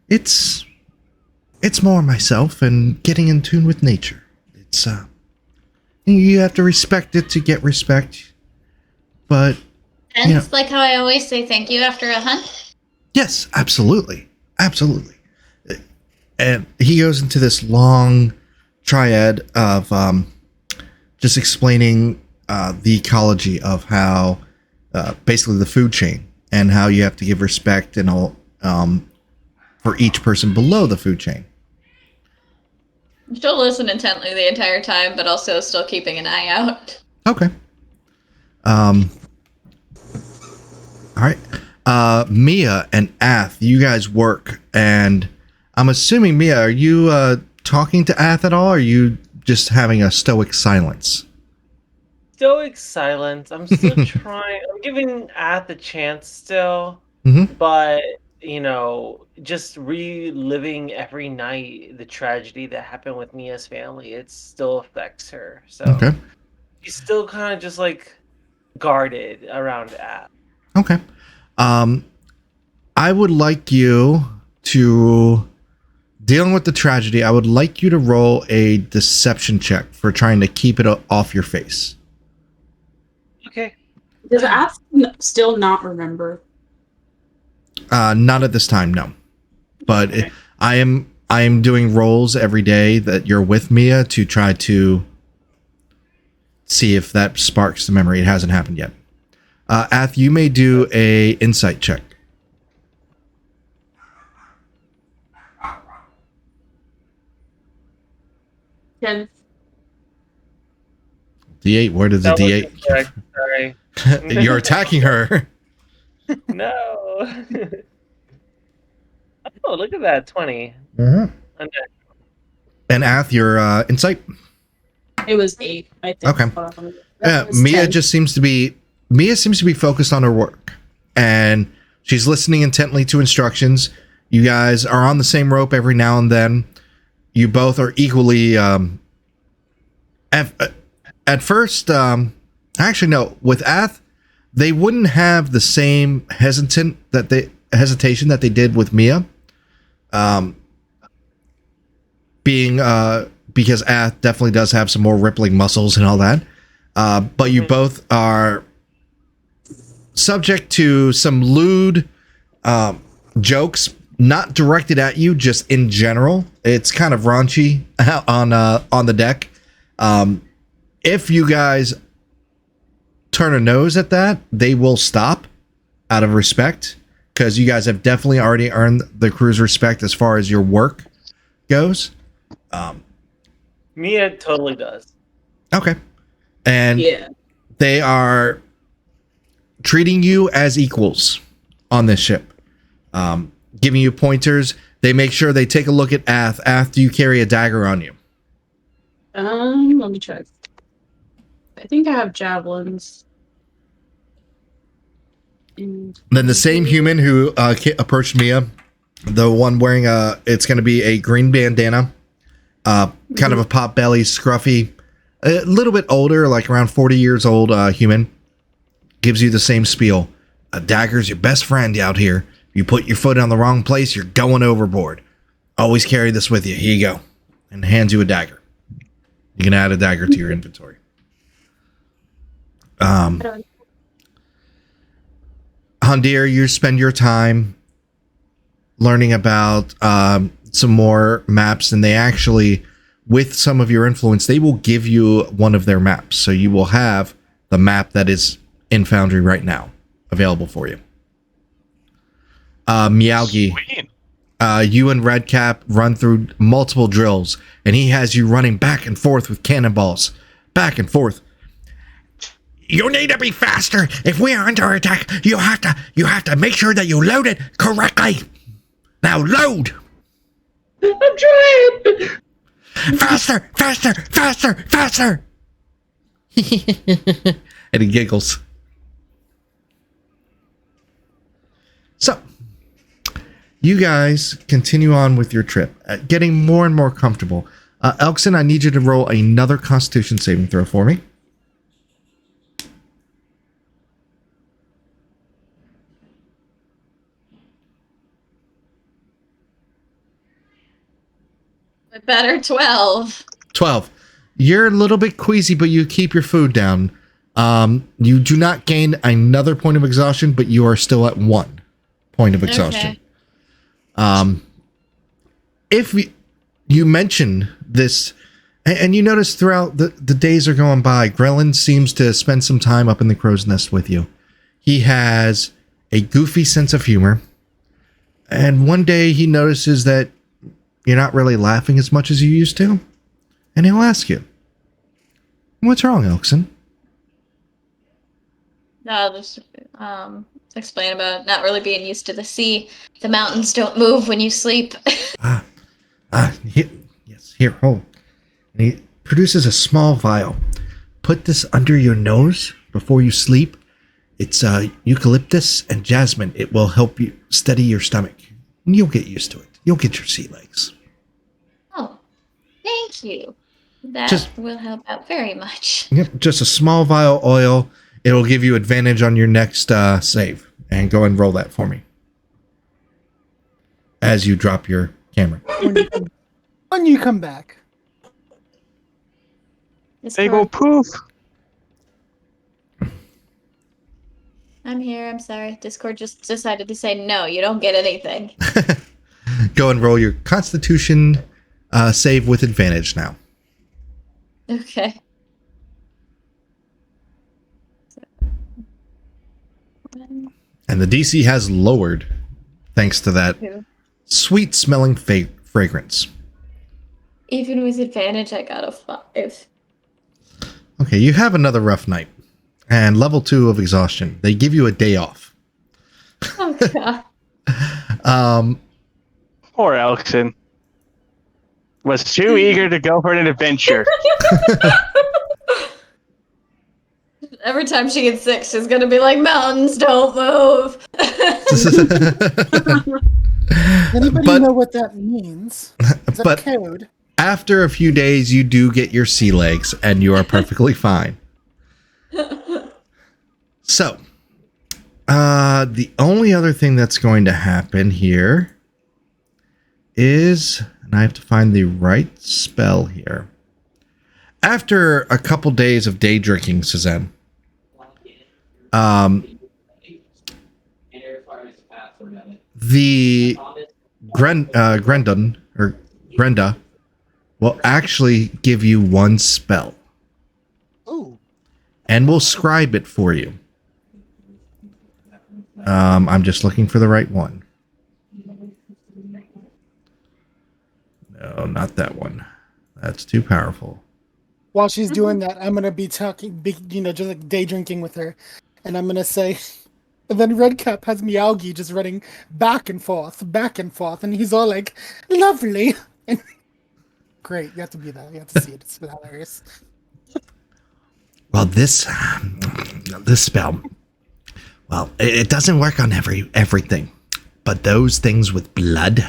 it's more myself and getting in tune with nature. It's you have to respect it to get respect, but And it's like how I always say thank you after a hunt. yes, absolutely, absolutely. And he goes into this long triad of just explaining the ecology of how basically the food chain and how you have to give respect and all for each person below the food chain. She'll listen intently the entire time, but also still keeping an eye out. Okay. All right. Mia and Ath, you guys work, and I'm assuming, Mia, are you talking to Ath at all, or are you just having a stoic silence? Stoic silence. I'm still trying. I'm giving Ath a chance still, Mhm. but just reliving every night the tragedy that happened with Mia's family. It still affects her. So Okay. she's still kind of just like guarded around Ath. Okay. I would like you to, dealing with the tragedy, I would like you to roll a deception check for trying to keep it off your face. Okay. Does Ath still not remember? Not at this time, no. But Okay. I am doing rolls every day that you're with Mia to try to see if that sparks the memory. It hasn't happened yet. Ath, you may do a insight check. Ten. D8. Where did the That wasn't D8? correct. Sorry. You're attacking her. No. Oh, look at that. 20. Mm-hmm. And Ath, your insight. It was 8, I think. Okay. That was Mia 10. just seems to be focused on her work, and she's listening intently to instructions. You guys are on the same rope every now and then. You both are equally at first. Actually, no. With Ath, they wouldn't have the same hesitation that they did with Mia. Because Ath definitely does have some more rippling muscles and all that. But you both are subject to some lewd jokes, not directed at you, just in general. It's kind of raunchy on the deck. If you guys turn a nose at that, they will stop out of respect, because you guys have definitely already earned the crew's respect as far as your work goes. Mia totally does. Okay. And Yeah. they are treating you as equals on this ship. Giving you pointers. They make sure they take a look at Ath. Ath, do you carry a dagger on you? Let me check. I think I have javelins. Then the same human who approached Mia, the one wearing it's going to be a green bandana, kind of a pot belly, scruffy, a little bit older, like around 40 years old human, gives you the same spiel. A dagger's your best friend out here. If you put your foot on the wrong place, you're going overboard. Always carry this with you. Here you go. And hands you a dagger. You can add a dagger to your inventory. Hondir, you spend your time learning about some more maps, and they actually, with some of your influence, they will give you one of their maps. So you will have the map that is in Foundry right now available for you. Meowgi, Sweet. you and Redcap run through multiple drills, and he has you running back and forth with cannonballs. Back and forth. You need to be faster. If we are under attack, you have to make sure that you load it correctly. Now load. I'm trying. Faster, faster, faster, faster. And he giggles. So, you guys continue on with your trip, getting more and more comfortable. Elkson, I need you to roll another Constitution saving throw for me. Better 12. 12. You're a little bit queasy, but you keep your food down. You do not gain another point of exhaustion, but you are still at 1 point of exhaustion. Okay. If you mention this, and you notice throughout the days are going by, Grelin seems to spend some time up in the crow's nest with you. He has a goofy sense of humor, and one day he notices that you're not really laughing as much as you used to, and he'll ask you, "What's wrong, Elkson?" No, I'll just explain about not really being used to the sea. The mountains don't move when you sleep. Here, hold. And he produces a small vial. Put this under your nose before you sleep. It's eucalyptus and jasmine. It will help you steady your stomach. And you'll get used to it. You'll get your sea legs. Oh, thank you. That will help out very much. Yep, just a small vial oil. It'll give you advantage on your next save. And go and roll that for me. As you drop your camera. When you come back. They go poof. I'm here. I'm sorry. Discord just decided to say no. You don't get anything. Go and roll your Constitution save with advantage now. Okay. And the DC has lowered thanks to that sweet smelling fragrance. Even with advantage, I got a 5. Okay, you have another rough night. And level 2 of exhaustion. They give you a day off. Oh, God. Poor Elkson. Was too eager to go for an adventure. Every time she gets sick, she's gonna be like, "Mountains don't move." Anybody know what that means? Is that but code? after a few days, you do get your sea legs, and you are perfectly fine. So, the only other thing that's going to happen here is, and I have to find the right spell here. After a couple days of day drinking, Suzanne, the Grenda will actually give you one spell. Ooh. And we'll scribe it for you. I'm just looking for the right one. No, not that one. That's too powerful. While she's doing that, I'm gonna be talking, just like day drinking with her, and I'm gonna say, and then Redcap has Meowgi just running back and forth, and he's all like, "Lovely," and great. You have to be that. You have to see it. It's hilarious. Well, this spell, well, it doesn't work on everything, but those things with blood,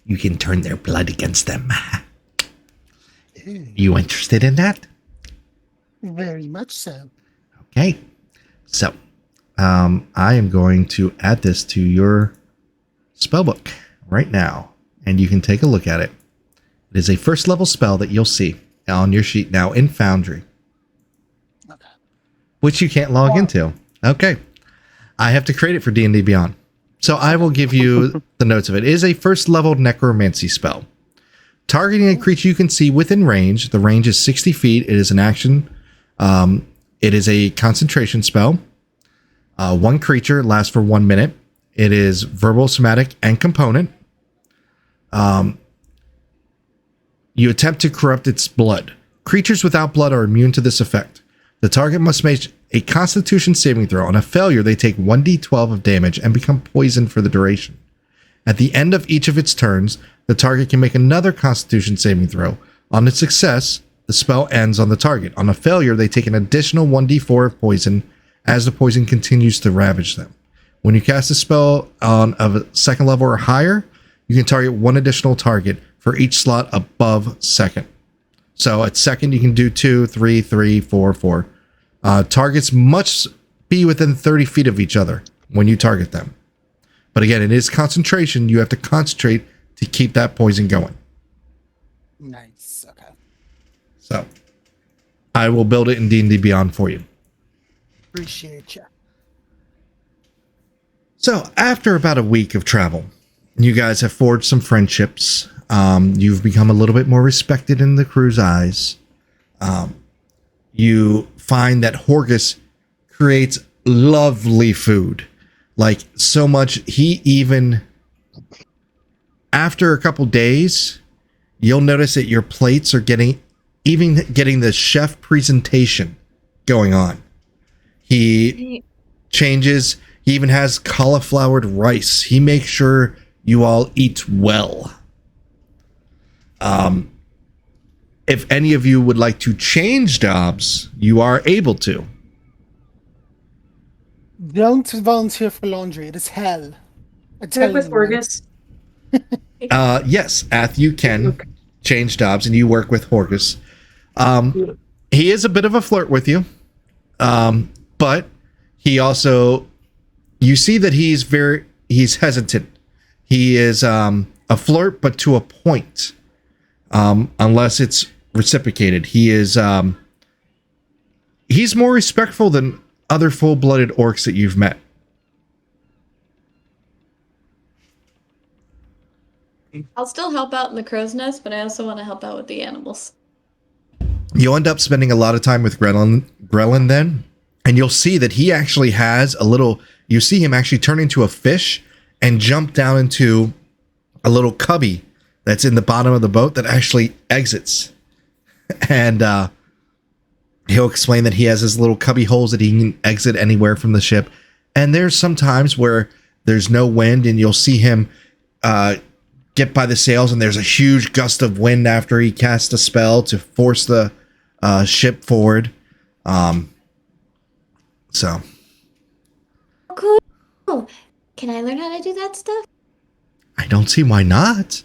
you can turn their blood against them. You interested in that? Very much so. Okay. So, I am going to add this to your spellbook right now, and you can take a look at it. It is a first level spell that you'll see on your sheet now in Foundry. Okay. Which you can't log into. Okay. I have to create it for D&D Beyond. So I will give you the notes of it. It is a first level necromancy spell. Targeting a creature you can see within range. The range is 60 feet. It is an action. It is a concentration spell. One creature lasts for 1 minute. It is verbal, somatic, and component. You attempt to corrupt its blood. Creatures without blood are immune to this effect. The target must make a Constitution saving throw. On a failure, they take 1d12 of damage and become poisoned for the duration. At the end of each of its turns, the target can make another Constitution saving throw. On its success, the spell ends on the target. On a failure, they take an additional 1d4 of poison as the poison continues to ravage them. When you cast a spell on a second level or higher, you can target one additional target for each slot above second. So at second, you can do 2, 3, 3, 4, 4. Targets must be within 30 feet of each other when you target them. But again, it is concentration. You have to concentrate to keep that poison going. Nice. Okay. So I will build it in D&D Beyond for you. Appreciate you. So after about a week of travel, you guys have forged some friendships. You've become a little bit more respected in the crew's eyes. You find that Horgus creates lovely food. Like, so much, he even, after a couple days, you'll notice that your plates are getting the chef presentation going on. He changes, he even has cauliflowered rice. He makes sure you all eat well. If any of you would like to change jobs, you are able to. Don't volunteer for laundry. It is hell. I tell With you, Fergus. Yes, Ath, you can change jobs, and you work with Horgus. He is a bit of a flirt with you, but he also, you see that he's hesitant. He is a flirt, but to a point, unless it's reciprocated. He is he's more respectful than other full-blooded orcs that you've met. I'll still help out in the crow's nest, but I also want to help out with the animals. You'll end up spending a lot of time with Grelin then, and you'll see that he actually has you see him actually turn into a fish and jump down into a little cubby that's in the bottom of the boat that actually exits. And he'll explain that he has his little cubby holes that he can exit anywhere from the ship. And there's some times where there's no wind, and you'll see him get by the sails, and there's a huge gust of wind after he casts a spell to force the ship forward. So. Cool. Can I learn how to do that stuff? I don't see why not.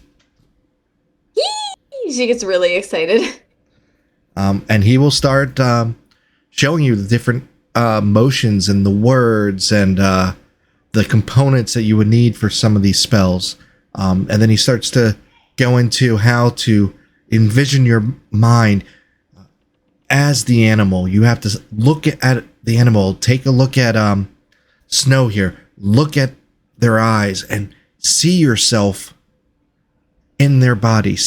Yee! She gets really excited. And he will start showing you the different motions and the words and the components that you would need for some of these spells. And then he starts to go into how to envision your mind as the animal. You have to look at the animal, take a look at Snow here, look at their eyes and see yourself in their body.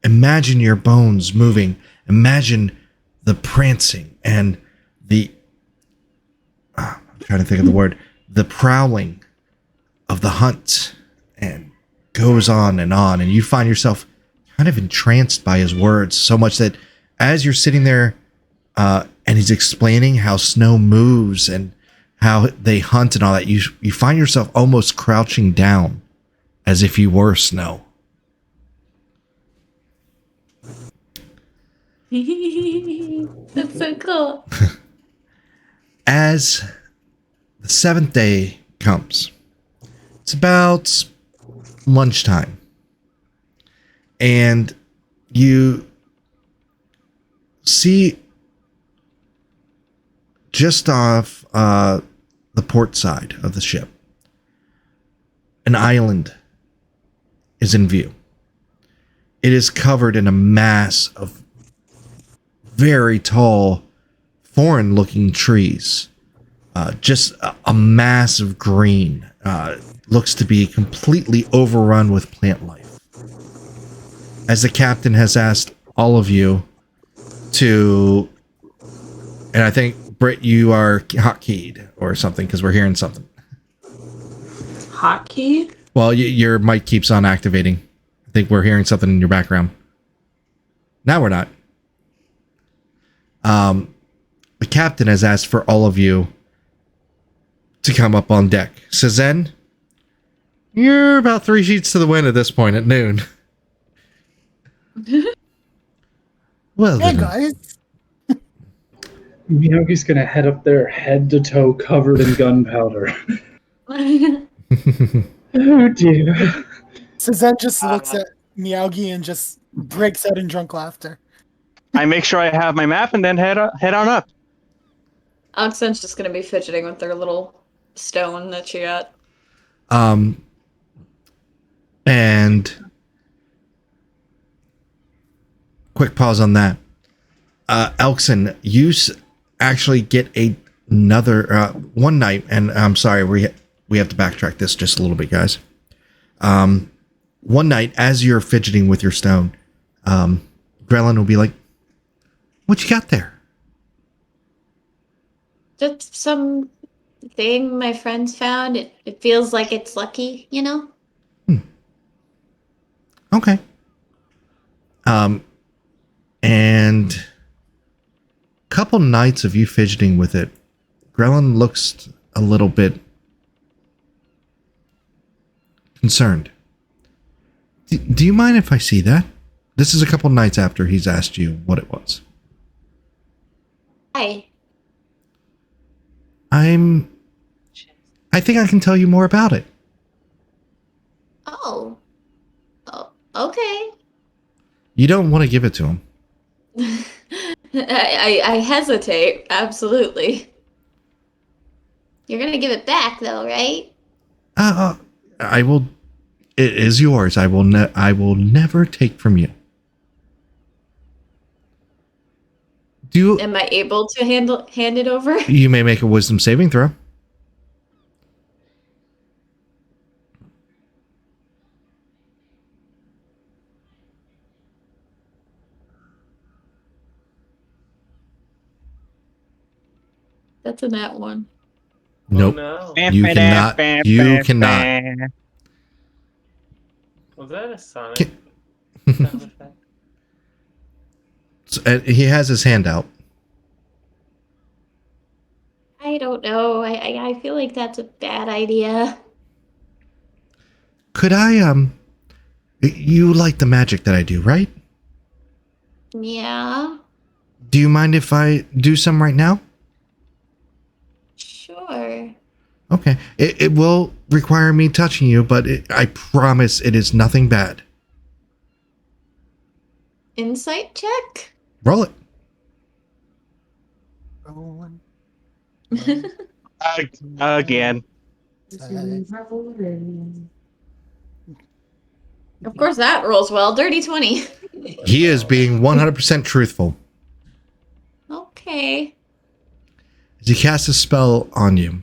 Imagine your bones moving. Imagine the prancing and I'm trying to think of the word, the prowling of the hunt, and goes on, and you find yourself kind of entranced by his words so much that as you're sitting there and he's explaining how Snow moves and how they hunt and all that, you find yourself almost crouching down as if you were Snow. That's so cool. As the seventh day comes, it's about lunchtime, and you see just off the port side of the ship, an island is in view. It is covered in a mass of very tall, foreign-looking trees. just a mass of green. Looks to be completely overrun with plant life. As the captain has asked all of you to, and I think Britt, you are hotkeyed or something because we're hearing something. Hotkey? Well, your mic keeps on activating. I think we're hearing something in your background. Now we're not. The captain has asked for all of you to come up on deck. Sazen, you're about 3 sheets to the wind at this point at noon. Well, Hey then. guys. Miyagi's gonna head up there head to toe covered in gunpowder. Oh dear. Suzen just looks at Miyagi and just breaks out in drunk laughter. I make sure I have my map and then head on up. Oxen's just gonna be fidgeting with their little stone that she got. And quick pause on that. Elkson, you actually get another one night, and I'm sorry, we have to backtrack this just a little bit, guys. One night, as you're fidgeting with your stone, Grelin will be like, "What you got there?" Just some thing my friends found. It feels like it's lucky, you know? Okay. And couple nights of you fidgeting with it, Grelin looks a little bit concerned. Do you mind if I see that? This is a couple nights after he's asked you what it was. Hi. I think I can tell you more about it. Oh, okay. You don't want to give it to him. I hesitate, absolutely. You're gonna give it back, though, right? I will. It is yours. I will never take from you. Am I able to hand it over? You may make a wisdom saving throw. That's a nat one. Nope. Oh, no. You cannot. You cannot. Was that a Sonic sound effect? He has his hand out. I don't know. I feel like that's a bad idea. Could I, you like the magic that I do, right? Yeah. Do you mind if I do some right now? Sure. Okay. It will require me touching you, but I promise it is nothing bad. Insight check? Roll it. Rolling. Again. Of course that rolls well. Dirty 20. He is being 100% truthful. Okay. As he casts a spell on you,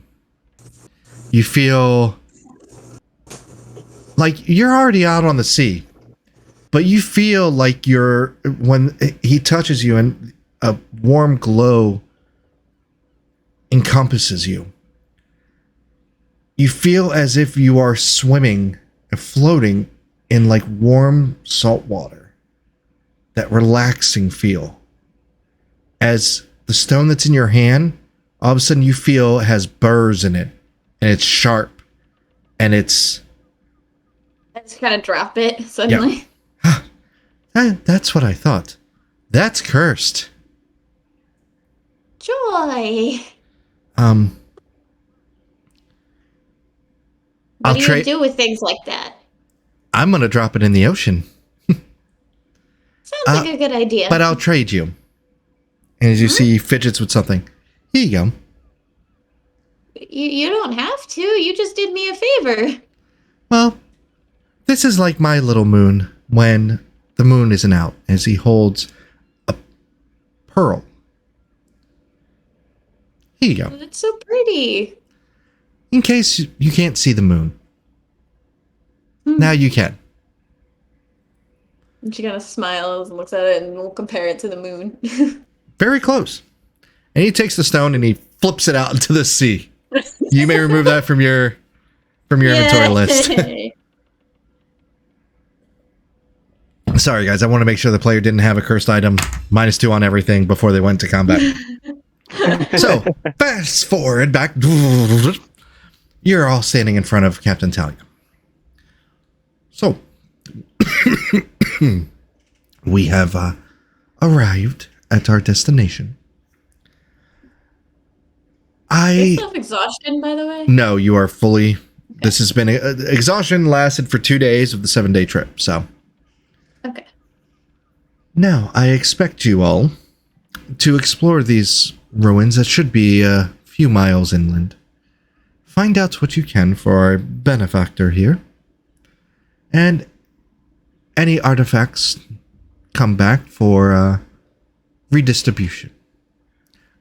you feel like you're already out on the sea, but you feel like when he touches you and a warm glow encompasses you. You feel as if you are swimming and floating in like warm salt water. That relaxing feel. As the stone that's in your hand, all of a sudden you feel it has burrs in it, and it's sharp, and it's... I just kind of drop it suddenly. Yeah. That's what I thought. That's cursed. Joy. I'll What do you do with things like that? I'm gonna drop it in the ocean. Sounds like a good idea. But I'll trade you. And as you see, he fidgets with something. Here you go. You don't have to. You just did me a favor. Well, this is like my little moon when the moon isn't out, as he holds a pearl. Here you go. That's so pretty. In case you can't see the moon. Now you can. And she kind of smiles and looks at it and we'll compare it to the moon. Very close. And he takes the stone and he flips it out into the sea. You may remove that from your inventory list. Sorry, guys. I want to make sure the player didn't have a cursed item. -2 on everything before they went to combat. So, fast forward back. You're all standing in front of Captain Talia. So, we have arrived at our destination. Is this exhaustion, by the way? No, you are fully... This has been... exhaustion lasted for 2 days of the 7-day trip, so... Okay. Now, I expect you all to explore these ruins that should be a few miles inland. Find out what you can for our benefactor here. And any artifacts come back for redistribution.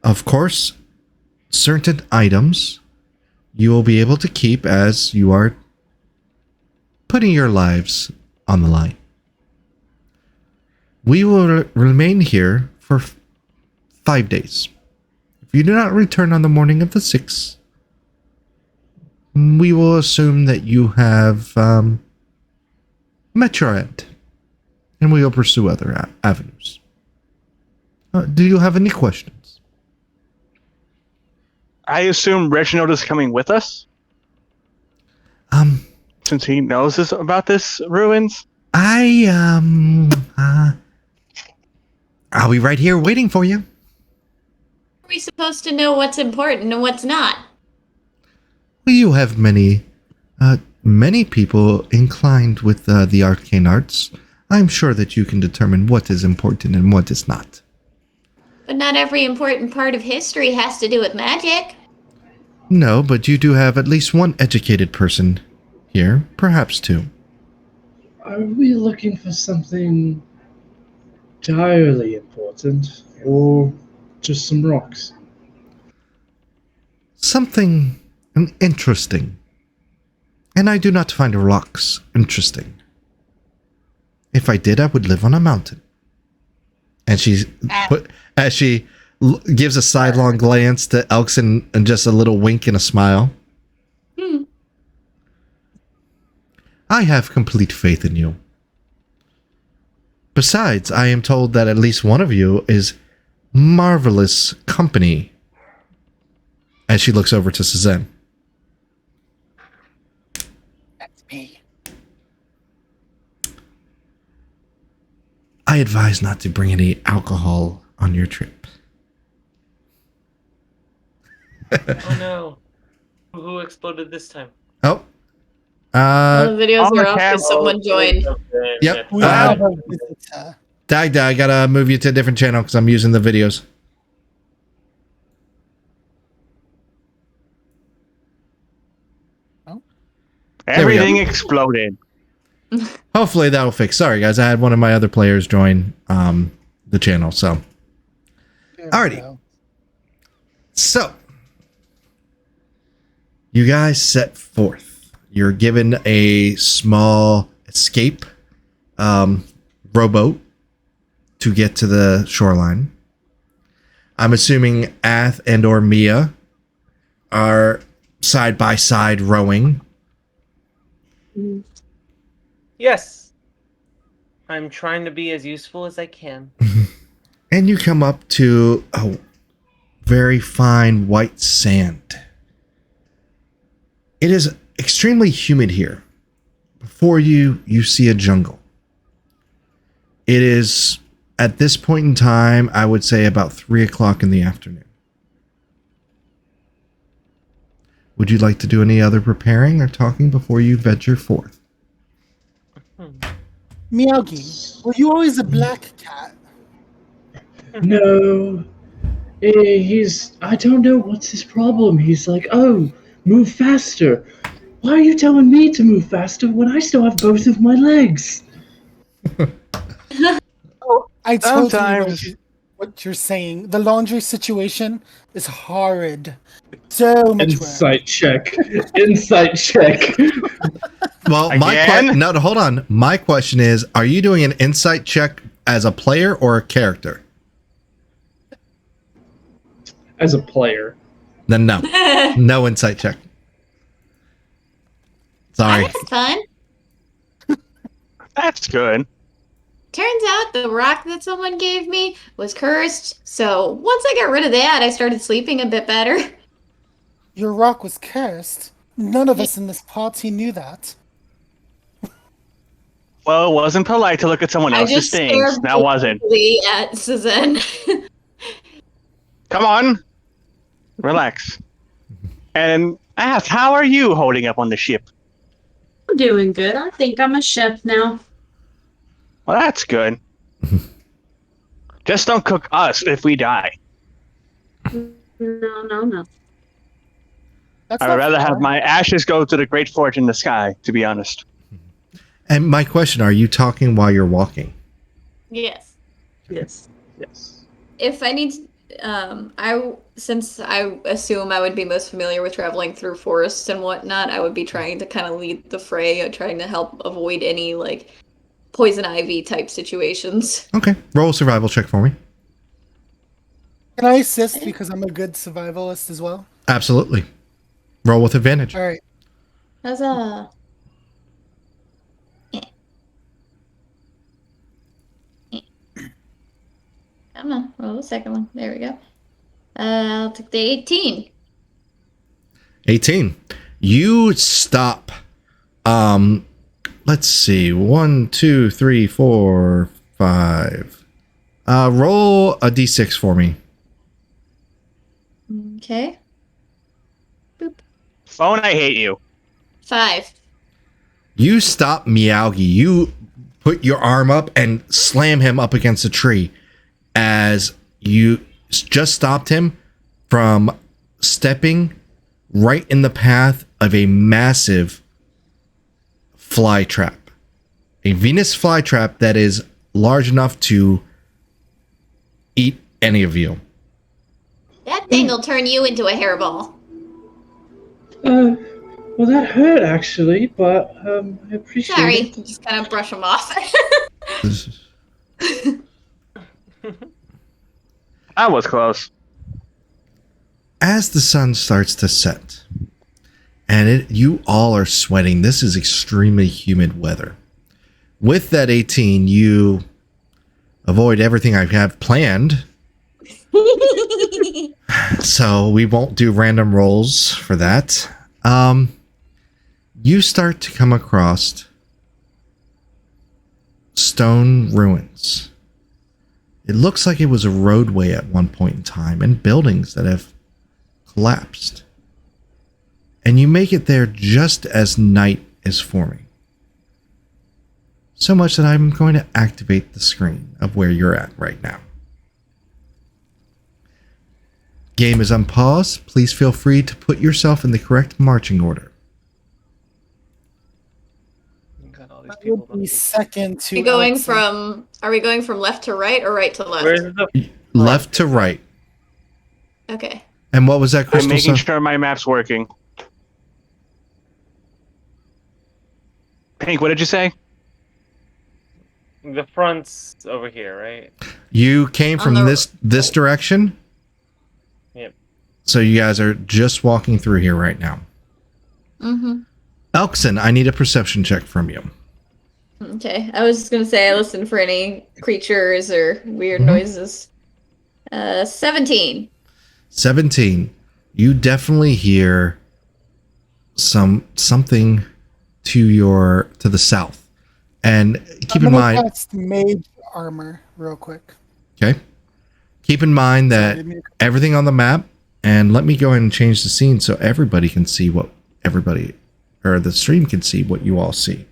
Of course, certain items you will be able to keep as you are putting your lives on the line. We will remain here for 5 days. If you do not return on the morning of the 6th, we will assume that you have met your end, and we will pursue other avenues. Do you have any questions? I assume Reginald is coming with us, since he knows about this ruins. I'll be right here waiting for you. Are we supposed to know what's important and what's not? Well, you have many people inclined with the arcane arts. I'm sure that you can determine what is important and what is not. But not every important part of history has to do with magic. No, but you do have at least one educated person here, perhaps two. Are we looking for something entirely important, or just some rocks? Something interesting. And I do not find rocks interesting. If I did, I would live on a mountain. And as she gives a sidelong glance to Elkson and just a little wink and a smile. I have complete faith in you. Besides, I am told that at least one of you is marvelous company. As she looks over to Suzanne. That's me. I advise not to bring any alcohol on your trip. Oh no. Who exploded this time? Oh. All the videos on the are up camera. because someone joined. Yep. We have a visitor. Dagda, I gotta move you to a different channel because I'm using the videos. Everything exploded. Hopefully that'll fix. Sorry, guys. I had one of my other players join the channel, so. There we Alrighty. go. So, you guys set forth. You're given a small escape rowboat to get to the shoreline. I'm assuming Ath and or Mia are side by side rowing. Yes. I'm trying to be as useful as I can. And you come up to a very fine white sand. It is extremely humid here. Before you see a jungle. It is, at this point in time, I would say about 3 o'clock in the afternoon. Would you like to do any other preparing or talking before you venture forth? Miyagi, were you always a black cat? No. I don't know what's his problem. He's like, oh, move faster. Why are you telling me to move faster when I still have both of my legs? Oh, I told you Sometimes. what you're saying. The laundry situation is horrid. So much work. Insight check. Insight check. Well, Again? no, hold on. My question is, are you doing an insight check as a player or a character? As a player. Then no. No insight check. Sorry. That's fun. That's good. Turns out the rock that someone gave me was cursed. So once I got rid of that, I started sleeping a bit better. Your rock was cursed. None of us in this party knew that. Well, it wasn't polite to look at someone I else's just things. stared Now was it? blankly at Suzanne. Come on. Relax. And ask, how are you holding up on the ship? I'm doing good. I think I'm a chef now. Well, that's good. Just don't cook us if we die. No. That's I'd not rather fair. have my ashes go to the great forge in the sky, to be honest. And my question, are you talking while you're walking? Yes. Yes. Yes. If I need since I assume I would be most familiar with traveling through forests and whatnot, I would be trying to kind of lead the fray, trying to help avoid any like poison ivy type situations. Okay. Roll a survival check for me. Can I assist because I'm a good survivalist as well? Absolutely. Roll with advantage. All right. Huzzah. Come on, roll the second one. There we go. I'll take the 18. 18. You stop. Let's see. 1, 2, 3, 4, 5. Roll a d6 for me. Okay. Phone, I hate you. 5. You stop Meowgi. You put your arm up and slam him up against a tree as you just stopped him from stepping right in the path of a massive fly trap. A Venus flytrap that is large enough to eat any of you. That thing will turn you into a hairball. Well, that hurt actually, but I appreciate Sorry, it. just kind of brush them off. That was close. As the sun starts to set, and you all are sweating, this is extremely humid weather. With that 18, you avoid everything I have planned, so we won't do random rolls for that. You start to come across stone ruins. It looks like it was a roadway at one point in time, and buildings that have collapsed. And you make it there just as night is forming. So much that I'm going to activate the screen of where you're at right now. Game is on pause. Please feel free to put yourself in the correct marching order. Got all these I people would be second to. Are we going from left to right or right to left? Where's the Left to right. Okay. And what was that, I'm Crystal? making Sun? sure my map's working. Pink, what did you say? the front's over here, right? You came from On the- this direction? Yep. So you guys are just walking through here right now. Mm-hmm. Elkson, I need a perception check from you. Okay. I was just gonna say I listen for any creatures or weird noises. 17. 17. You definitely hear something to the south. And keep in mind, Cast mage armor real quick. okay? Keep in mind that Give me a- everything on the map, and let me go ahead and change the scene so everybody can see what everybody, or the stream can see what you all see.